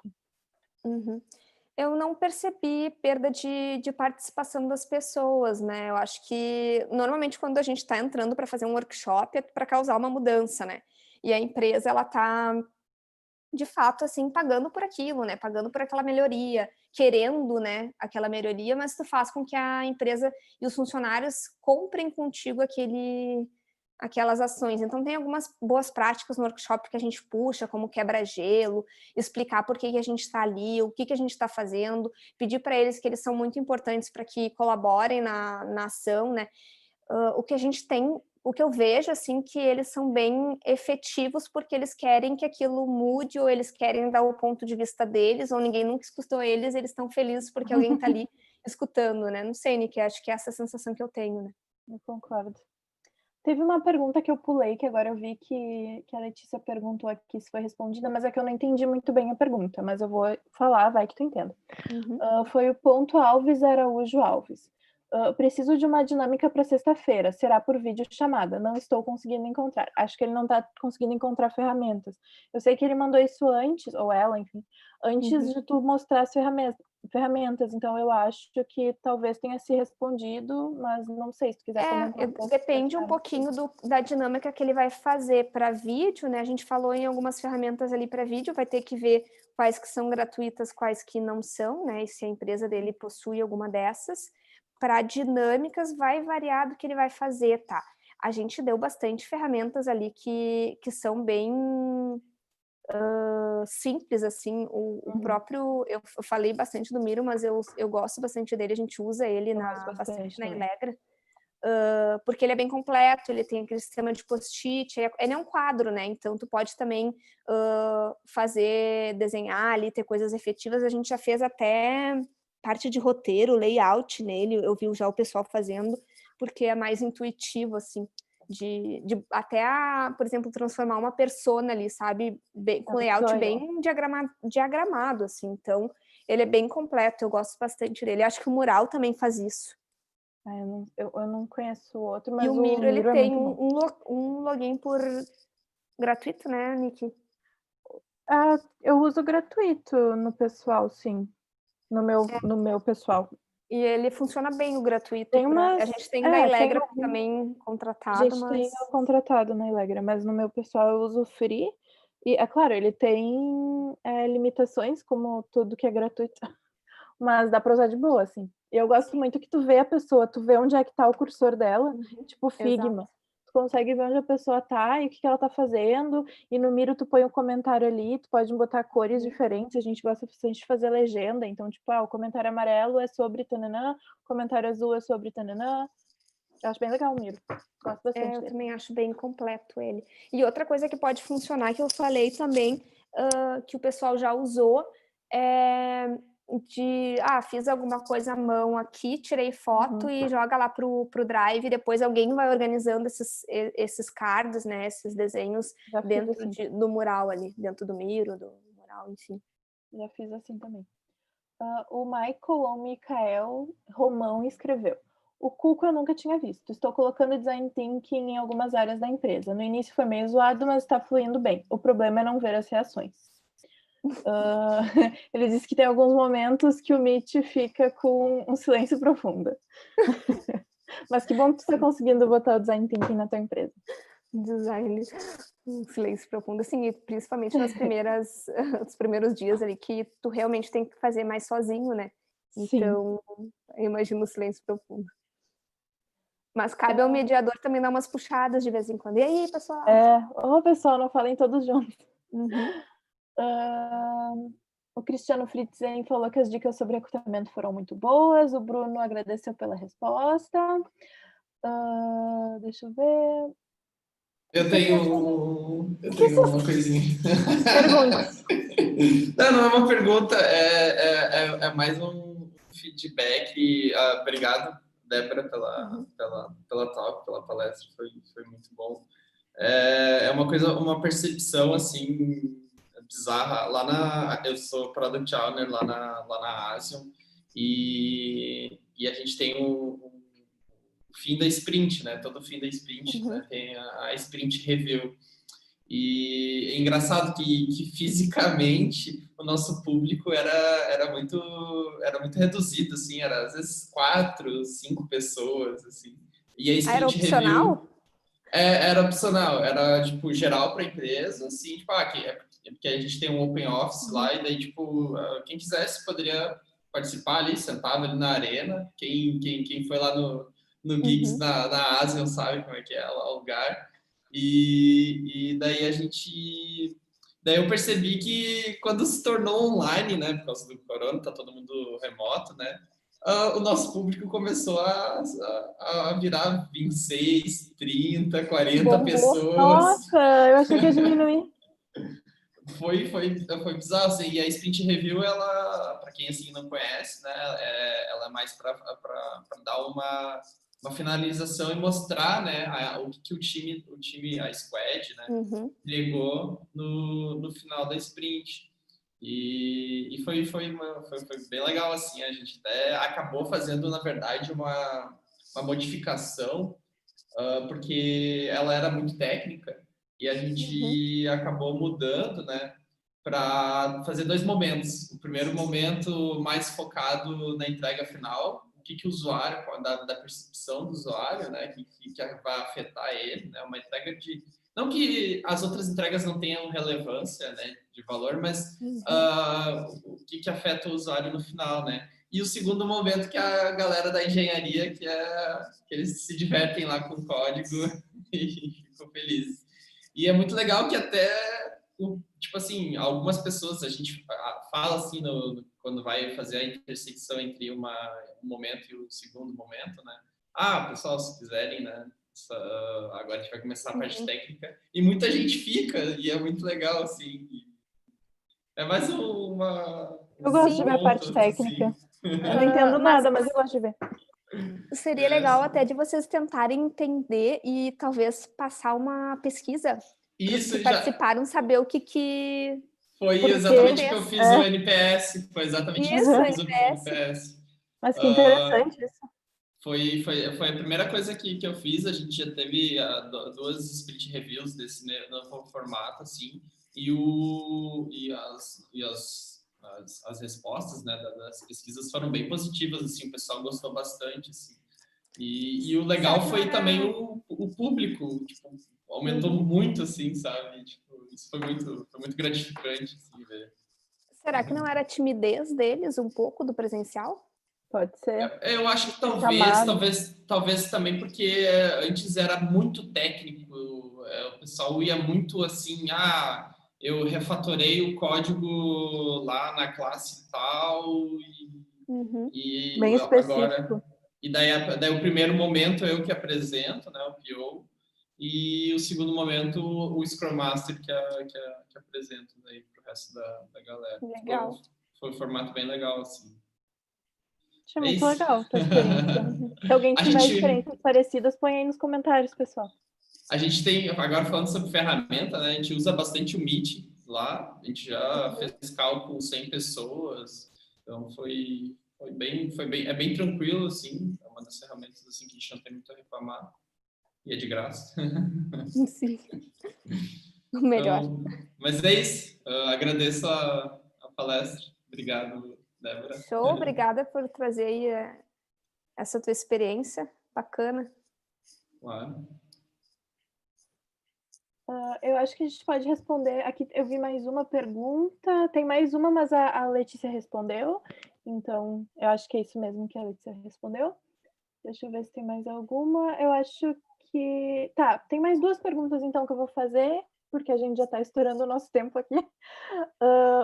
S3: Eu não percebi perda de participação das pessoas, né? Eu acho que, normalmente, quando a gente está entrando para fazer um workshop, é para causar uma mudança, né? E a empresa, ela está, de fato, assim, pagando por aquilo, né? Pagando por aquela melhoria, querendo, né, aquela melhoria, mas tu faz com que a empresa e os funcionários comprem contigo aquelas ações. Então, tem algumas boas práticas no workshop que a gente puxa, como quebra-gelo, explicar por que a gente está ali, o que a gente está fazendo, pedir para eles que eles são muito importantes para que colaborem na ação, né? O que a gente tem, o que eu vejo, assim, que eles são bem efetivos porque eles querem que aquilo mude, ou eles querem dar o ponto de vista deles, ou ninguém nunca escutou eles estão felizes porque alguém está ali escutando, né? Não sei, Nick, acho que é essa sensação que eu tenho, né?
S1: Eu concordo. Teve uma pergunta que eu pulei, que agora eu vi que a Letícia perguntou aqui se foi respondida, mas é que eu não entendi muito bem a pergunta, mas eu vou falar, vai que tu entenda. Foi o ponto Alves Araújo Alves. Preciso de uma dinâmica para sexta-feira. Será por vídeo chamada. Não estou conseguindo encontrar. Acho que ele não está conseguindo encontrar ferramentas. Eu sei que ele mandou isso antes, ou ela, enfim, antes de tu mostrar as ferramentas. Então, eu acho que talvez tenha se respondido, mas não sei se tu quiser comentar um pouco.
S3: Depende um pouquinho da dinâmica que ele vai fazer para vídeo, né? A gente falou em algumas ferramentas ali para vídeo, vai ter que ver quais que são gratuitas, quais que não são, né? E se a empresa dele possui alguma dessas. Para dinâmicas, vai variar do que ele vai fazer, tá? A gente deu bastante ferramentas ali que são bem simples, assim. O próprio, eu falei bastante do Miro, mas eu gosto bastante dele, a gente usa ele bastante na Elegra, porque ele é bem completo, ele tem aquele sistema de post-it, ele é um quadro, né? Então tu pode também desenhar ali, ter coisas efetivas. A gente já fez até parte de roteiro, layout nele, eu vi já o pessoal fazendo, porque é mais intuitivo, assim, de até, por exemplo, transformar uma persona ali, sabe, com layout bem diagramado, assim. Então, ele é bem completo, eu gosto bastante dele. Acho que o Mural também faz isso.
S1: Eu não conheço o outro, mas
S3: e o Miro, ele
S1: é
S3: tem
S1: um
S3: login por gratuito, né, Nick?
S1: Eu uso gratuito no pessoal, sim. No meu pessoal.
S3: E ele funciona bem, o gratuito.
S1: A
S3: gente tem da Elegra também contratado.
S1: A gente tem o contratado na Elegra, mas no meu pessoal eu uso o Free. E, é claro, ele tem limitações, como tudo que é gratuito. Mas dá pra usar de boa, assim. E eu gosto muito que tu vê a pessoa, tu vê onde é que tá o cursor dela, tipo Figma.
S3: Exato.
S1: Tu consegue ver onde a pessoa tá e o que ela tá fazendo. E no Miro tu põe um comentário ali, tu pode botar cores diferentes. A gente gosta bastante de fazer legenda. Então, tipo, o comentário amarelo é sobre tananã, o comentário azul é sobre tananã. Eu acho bem legal o Miro. Gosto bastante
S3: eu
S1: dele.
S3: também acho bem completo ele. E outra coisa que pode funcionar, que eu falei também, que o pessoal já usou, é fiz alguma coisa à mão aqui, tirei foto e joga lá pro Drive, depois alguém vai organizando esses cards, né, esses desenhos dentro do mural ali, dentro do Miro, do mural, enfim.
S1: Já fiz assim também. O Michael ou Michael Romão escreveu: o Cuco eu nunca tinha visto. Estou colocando design thinking em algumas áreas da empresa. No início foi meio zoado, mas está fluindo bem. O problema é não ver as reações. Ele disse que tem alguns momentos que o Mitch fica com um silêncio profundo. Mas que bom que tu está conseguindo botar o design thinking na tua empresa.
S3: Design, um silêncio profundo, assim, principalmente nos primeiros dias ali, que tu realmente tem que fazer mais sozinho, né? Então, eu imagino o silêncio profundo. Mas cabe ao mediador também dar umas puxadas de vez em quando. E aí, pessoal?
S1: Pessoal, não falem todos juntos. O Cristiano Fritzen falou que as dicas sobre recrutamento foram muito boas. O Bruno agradeceu pela resposta. Deixa eu ver.
S4: Eu tenho uma coisinha.
S3: Pergunta.
S4: Não é uma pergunta, é mais um feedback. Obrigado, Débora, pela talk, pela palestra, foi muito bom. É uma percepção assim bizarra. Eu sou Product Owner lá na Asian, E a gente tem o fim da sprint, né? Todo fim da sprint, né? Tem a sprint review. E é engraçado que fisicamente o nosso público era muito reduzido, assim, era às vezes 4, 5 pessoas, assim. E a sprint
S3: era opcional?
S4: review era opcional, era tipo geral para a empresa, assim, tipo, porque a gente tem um open office lá e daí tipo quem quisesse poderia participar ali, sentado ali na arena. Quem foi lá no Geeks na Ásia sabe como é que é lá o lugar. E daí eu percebi que quando se tornou online, né, por causa do corona, tá todo mundo remoto, né, o nosso público começou a virar 26, 30, 40
S1: Bombou.
S4: pessoas.
S1: Nossa, eu achei que ia diminuir.
S4: Foi bizarro, assim, e a Sprint Review, ela, para quem assim não conhece, né, ela é mais para dar uma finalização e mostrar, né, o que o time, a squad, né, entregou no final da sprint. E foi bem legal, assim, a gente até acabou fazendo, na verdade, uma modificação, porque ela era muito técnica, e a gente acabou mudando, né, para fazer 2 momentos. O primeiro momento mais focado na entrega final, o que o usuário, da percepção do usuário, né, que vai afetar ele, né, uma entrega de... Não que as outras entregas não tenham relevância, né, de valor, mas o que afeta o usuário no final, né? E o segundo momento, que é a galera da engenharia, que eles se divertem lá com o código e ficam felizes. E é muito legal que até, tipo assim, algumas pessoas, a gente fala assim, quando vai fazer a intersecção entre um momento e o segundo momento, né? Pessoal, se quiserem, né? Agora a gente vai começar a parte técnica. E muita gente fica, e é muito legal, assim. É mais uma...
S1: Eu gosto de ver a parte técnica. Assim. Eu não entendo nada, mas eu gosto de ver.
S3: Seria legal até de vocês tentarem entender e talvez passar uma pesquisa.
S4: Isso,
S3: que participaram, saber o que...
S4: Foi exatamente o que eu fiz no NPS. Foi exatamente isso que eu fiz no NPS.
S1: Mas que interessante isso.
S4: Foi a primeira coisa que eu fiz. A gente já teve 2 sprint reviews desse novo formato, assim, e as respostas, né, das pesquisas foram bem positivas, assim, o pessoal gostou bastante, assim. E o legal foi também o público, tipo, aumentou muito, assim, sabe? Tipo, isso foi muito gratificante, assim, ver.
S3: Será que não era a timidez deles um pouco do presencial?
S1: Pode ser.
S4: Eu acho que talvez também porque antes era muito técnico, o pessoal ia muito assim, eu refatorei o código lá na classe tal e
S1: bem específico.
S4: Agora... E daí o primeiro momento eu que apresento, né, o PO, e o segundo momento o Scrum Master que apresenta daí pro resto da galera.
S3: Legal.
S4: Foi um formato bem legal, assim.
S1: Achei muito legal essa experiência. Se alguém tiver experiências parecidas, põe aí nos comentários, pessoal.
S4: A gente tem, agora falando sobre ferramenta, né, a gente usa bastante o Meet lá, a gente já fez cálculo 100 pessoas, então é bem tranquilo, assim, é uma das ferramentas assim, que a gente não tem muito a reclamar, e é de graça.
S3: Sim, o melhor.
S4: Então, mas é isso, agradeço a palestra, obrigado, Débora.
S3: Show, obrigada por trazer aí essa tua experiência, bacana.
S4: Claro.
S1: Eu acho que a gente pode responder. Aqui eu vi mais uma pergunta. Tem mais uma, mas a Letícia respondeu. Então, eu acho que é isso mesmo que a Letícia respondeu. Deixa eu ver se tem mais alguma. Eu acho que... Tá, tem mais 2 perguntas, então, que eu vou fazer, porque a gente já está estourando o nosso tempo aqui.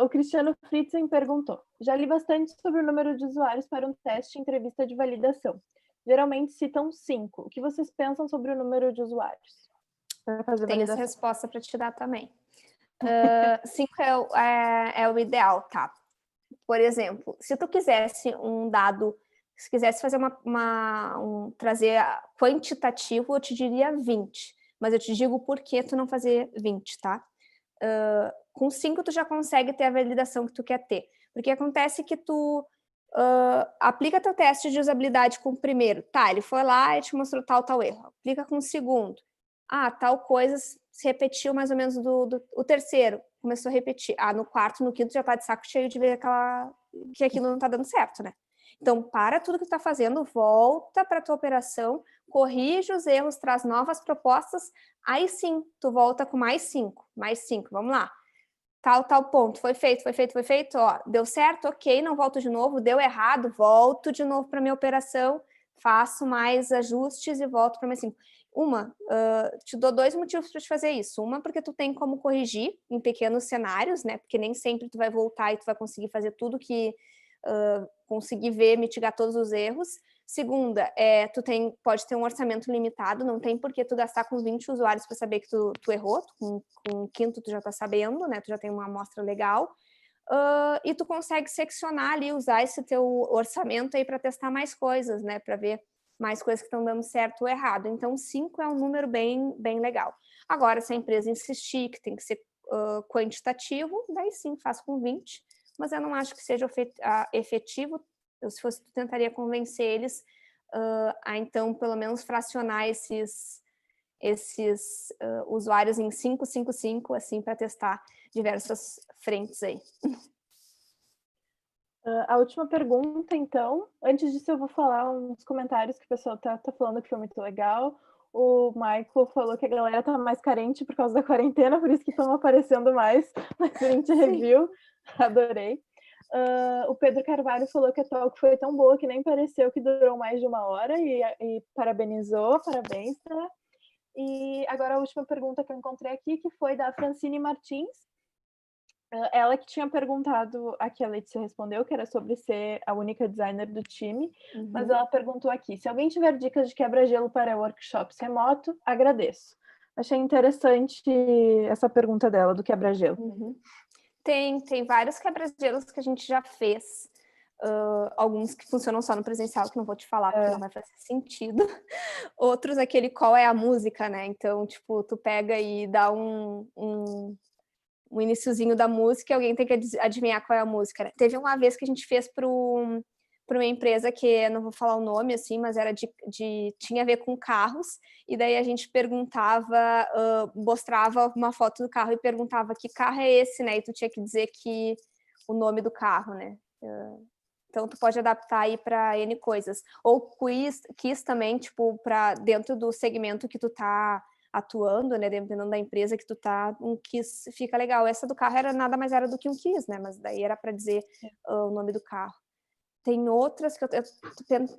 S1: O Cristiano Fritzen perguntou: já li bastante sobre o número de usuários para um teste e entrevista de validação. Geralmente citam 5. O que vocês pensam sobre o número de usuários?
S3: Tem essa resposta para te dar também. 5 é o ideal, tá? Por exemplo, se tu quisesse um dado, se quisesse fazer trazer quantitativo, eu te diria 20, mas eu te digo por que tu não fazer 20, tá? Com 5 tu já consegue ter a validação que tu quer ter, porque acontece que tu Aplica teu teste de usabilidade com o primeiro. Tá, ele foi lá e te mostrou tal erro. Aplica com o segundo. Tal coisa se repetiu mais ou menos o terceiro. Começou a repetir. No quarto, no quinto já tá de saco cheio de ver que aquilo não tá dando certo, né? Então, para tudo que tu tá fazendo, volta para tua operação, corrige os erros, traz novas propostas, aí sim, tu volta com mais 5, vamos lá. Tal ponto, foi feito, ó, deu certo, ok, não volto de novo, deu errado, volto de novo para minha operação, faço mais ajustes e volto para mais 5. Te dou 2 motivos para te fazer isso. Uma, porque tu tem como corrigir em pequenos cenários, né? Porque nem sempre tu vai voltar e tu vai conseguir fazer tudo que conseguir ver, mitigar todos os erros. Segunda, tu pode ter um orçamento limitado, não tem por que tu gastar com 20 usuários para saber que tu errou, com o quinto tu já tá sabendo, né? Tu já tem uma amostra legal. E tu consegue seccionar ali, usar esse teu orçamento aí para testar mais coisas, né? Para ver mais coisas que estão dando certo ou errado. Então, 5 é um número bem, bem legal. Agora, se a empresa insistir que tem que ser quantitativo, daí sim, faz com 20, mas eu não acho que seja efetivo. Se fosse, tu tentaria convencer eles a, então, pelo menos fracionar esses usuários em 5, 5, 5, assim, para testar diversas frentes aí.
S1: A última pergunta, então. Antes disso, eu vou falar uns comentários que o pessoal tá falando que foi muito legal. O Michael falou que a galera tá mais carente por causa da quarentena, por isso que estão aparecendo mais na Sprint Review. Adorei. O Pedro Carvalho falou que a talk foi tão boa que nem pareceu que durou mais de 1 hora e parabenizou, parabéns, tá? E agora a última pergunta que eu encontrei aqui, que foi da Francine Martins. Ela que tinha perguntado, aqui a Letícia respondeu, que era sobre ser a única designer do time, mas ela perguntou aqui, se alguém tiver dicas de quebra-gelo para workshops remoto, agradeço. Achei interessante essa pergunta dela, do quebra-gelo.
S3: Tem vários quebra-gelos que a gente já fez, alguns que funcionam só no presencial, que não vou te falar, porque não vai fazer sentido. Outros, aquele qual é a música, né? Então, tipo, tu pega e dá um iniciozinho da música e alguém tem que adivinhar qual é a música, né? Teve uma vez que a gente fez para uma empresa que, não vou falar o nome, assim, mas era tinha a ver com carros, e daí a gente perguntava, mostrava uma foto do carro e perguntava que carro é esse, né? E tu tinha que dizer o nome do carro, né? Então, tu pode adaptar aí para N coisas. Ou quiz também, tipo, para dentro do segmento que tu tá atuando, né, dependendo da empresa que tu tá, um quiz fica legal. Essa do carro nada mais era do que um quiz, né, mas daí era para dizer o nome do carro. Tem outras que eu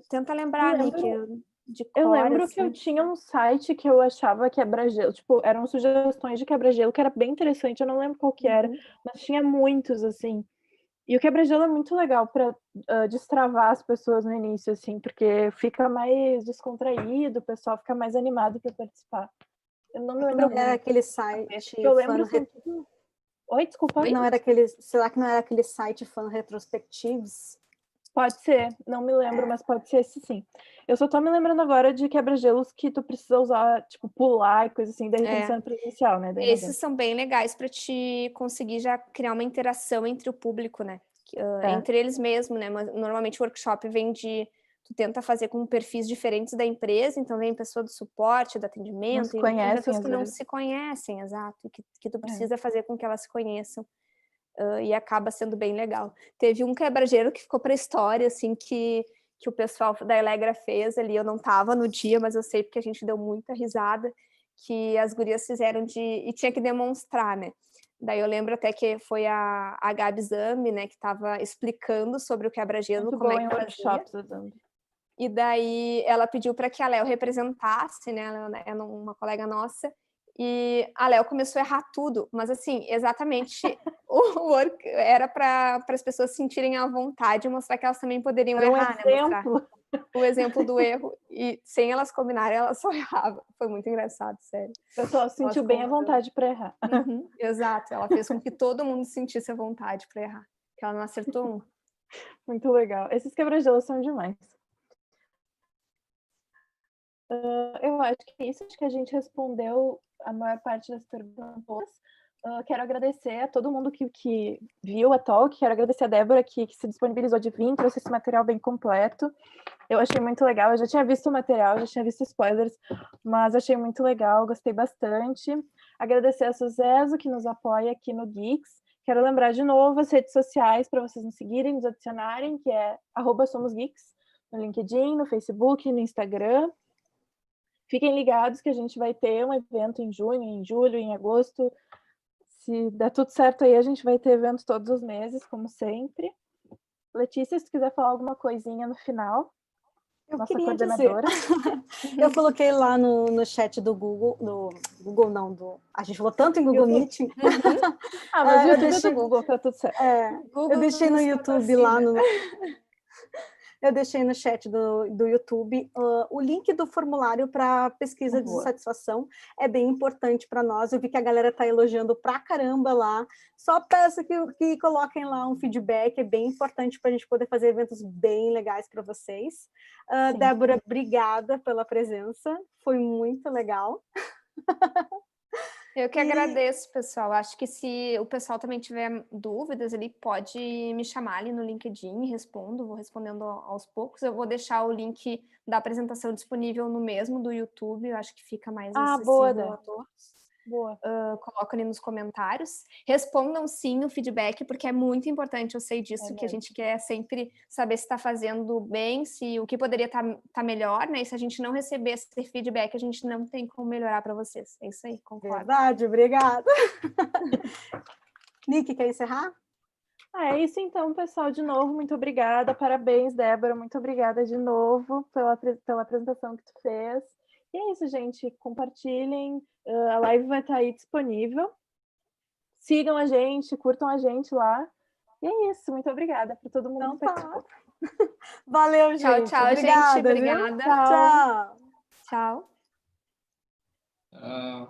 S3: tenta lembrar, Nick, de cor.
S1: Eu lembro
S3: assim.
S1: que eu tinha um site que eu achava quebra-gelo, tipo, eram sugestões de quebra-gelo que era bem interessante, eu não lembro qual que era, mas tinha muitos, assim. E o quebra-gelo é muito legal para destravar as pessoas no início, assim, porque fica mais descontraído, o pessoal fica mais animado para participar. Eu não me lembro.
S2: Não era aquele site.
S1: Eu lembro são tudo... Oi, desculpa.
S2: Não era aquele, será que não era aquele site Fan Retrospectives?
S1: Pode ser, não me lembro, mas pode ser esse sim. Eu só tô me lembrando agora de quebra-gelos que tu precisa usar, tipo, pular e coisa assim, daí tem que ser no presencial, né? Daí
S3: esses são bem legais para te conseguir já criar uma interação entre o público, né? Entre eles mesmos, né? Mas normalmente o workshop vem tu tenta fazer com perfis diferentes da empresa, então vem pessoa do suporte, do atendimento,
S1: não se conhecem,
S3: pessoas que não se conhecem, exato, que tu precisa fazer com que elas se conheçam. E acaba sendo bem legal. Teve um quebra-gelo que ficou para a história, assim, que o pessoal da Elegra fez ali, eu não estava no dia, mas eu sei porque a gente deu muita risada, que as gurias fizeram e tinha que demonstrar, né? Daí eu lembro até que foi a Gabi Zambi, né, que estava explicando sobre o quebra-gelo, como é que fazia. E daí ela pediu para que a Léo representasse, né, ela é uma colega nossa, e a Léo começou a errar tudo, mas assim, exatamente era para as pessoas se sentirem à vontade e mostrar que elas também poderiam errar, né? Mostrar o exemplo do erro, e sem elas combinarem, elas só erravam. Foi muito engraçado, sério.
S1: O pessoal se sentiu bem à vontade para errar.
S3: Exato, ela fez com que todo mundo sentisse à vontade para errar, que ela não acertou um.
S1: Muito legal. Esses quebra-gelos são demais. Eu acho que é isso, acho que a gente respondeu a maior parte das perguntas. Quero agradecer a todo mundo que viu a talk, quero agradecer a Débora que se disponibilizou de vir, trouxe esse material bem completo. Eu achei muito legal, eu já tinha visto o material, já tinha visto spoilers, mas achei muito legal, gostei bastante. Agradecer a Suzezo, que nos apoia aqui no Geeks. Quero lembrar de novo as redes sociais para vocês nos seguirem, nos adicionarem, que é @somosgeeks, no LinkedIn, no Facebook, no Instagram. Fiquem ligados que a gente vai ter um evento em junho, em julho, em agosto. Se der tudo certo aí, a gente vai ter evento todos os meses, como sempre. Letícia, se tu quiser falar alguma coisinha no final,
S2: Eu
S1: nossa
S2: queria
S1: coordenadora.
S2: Eu coloquei lá no chat do Google, Google não, a gente falou tanto em Google Meeting.
S1: Mas o
S2: eu
S1: YouTube
S2: deixei,
S1: do Google, tá tudo certo.
S2: eu deixei no YouTube lá eu deixei no chat do YouTube o link do formulário para pesquisa de satisfação. É bem importante para nós. Eu vi que a galera está elogiando pra caramba lá. Só peço que coloquem lá um feedback. É bem importante para a gente poder fazer eventos bem legais para vocês. Débora, obrigada pela presença. Foi muito legal.
S3: Eu que agradeço, pessoal. Acho que se o pessoal também tiver dúvidas, ele pode me chamar ali no LinkedIn, vou respondendo aos poucos. Eu vou deixar o link da apresentação disponível no mesmo do YouTube, eu acho que fica mais acessível a todos.
S1: Boa.
S3: Coloco ali nos comentários. Respondam sim o feedback, porque é muito importante, eu sei disso, que a gente quer sempre saber se está fazendo bem, se o que poderia estar melhor, né? E se a gente não receber esse feedback, a gente não tem como melhorar para vocês. É isso aí, concordo.
S2: Verdade, obrigada. Nick, quer encerrar?
S1: É isso então, pessoal, de novo, muito obrigada, parabéns, Débora, muito obrigada de novo pela apresentação que tu fez. E é isso, gente, compartilhem, a live vai estar aí disponível. Sigam a gente, curtam a gente lá. E é isso, muito obrigada para todo mundo que participou.
S2: Valeu, gente.
S3: Tchau,
S2: obrigada,
S3: gente. Obrigada.
S2: Tchau.
S3: Tchau.
S4: Tchau.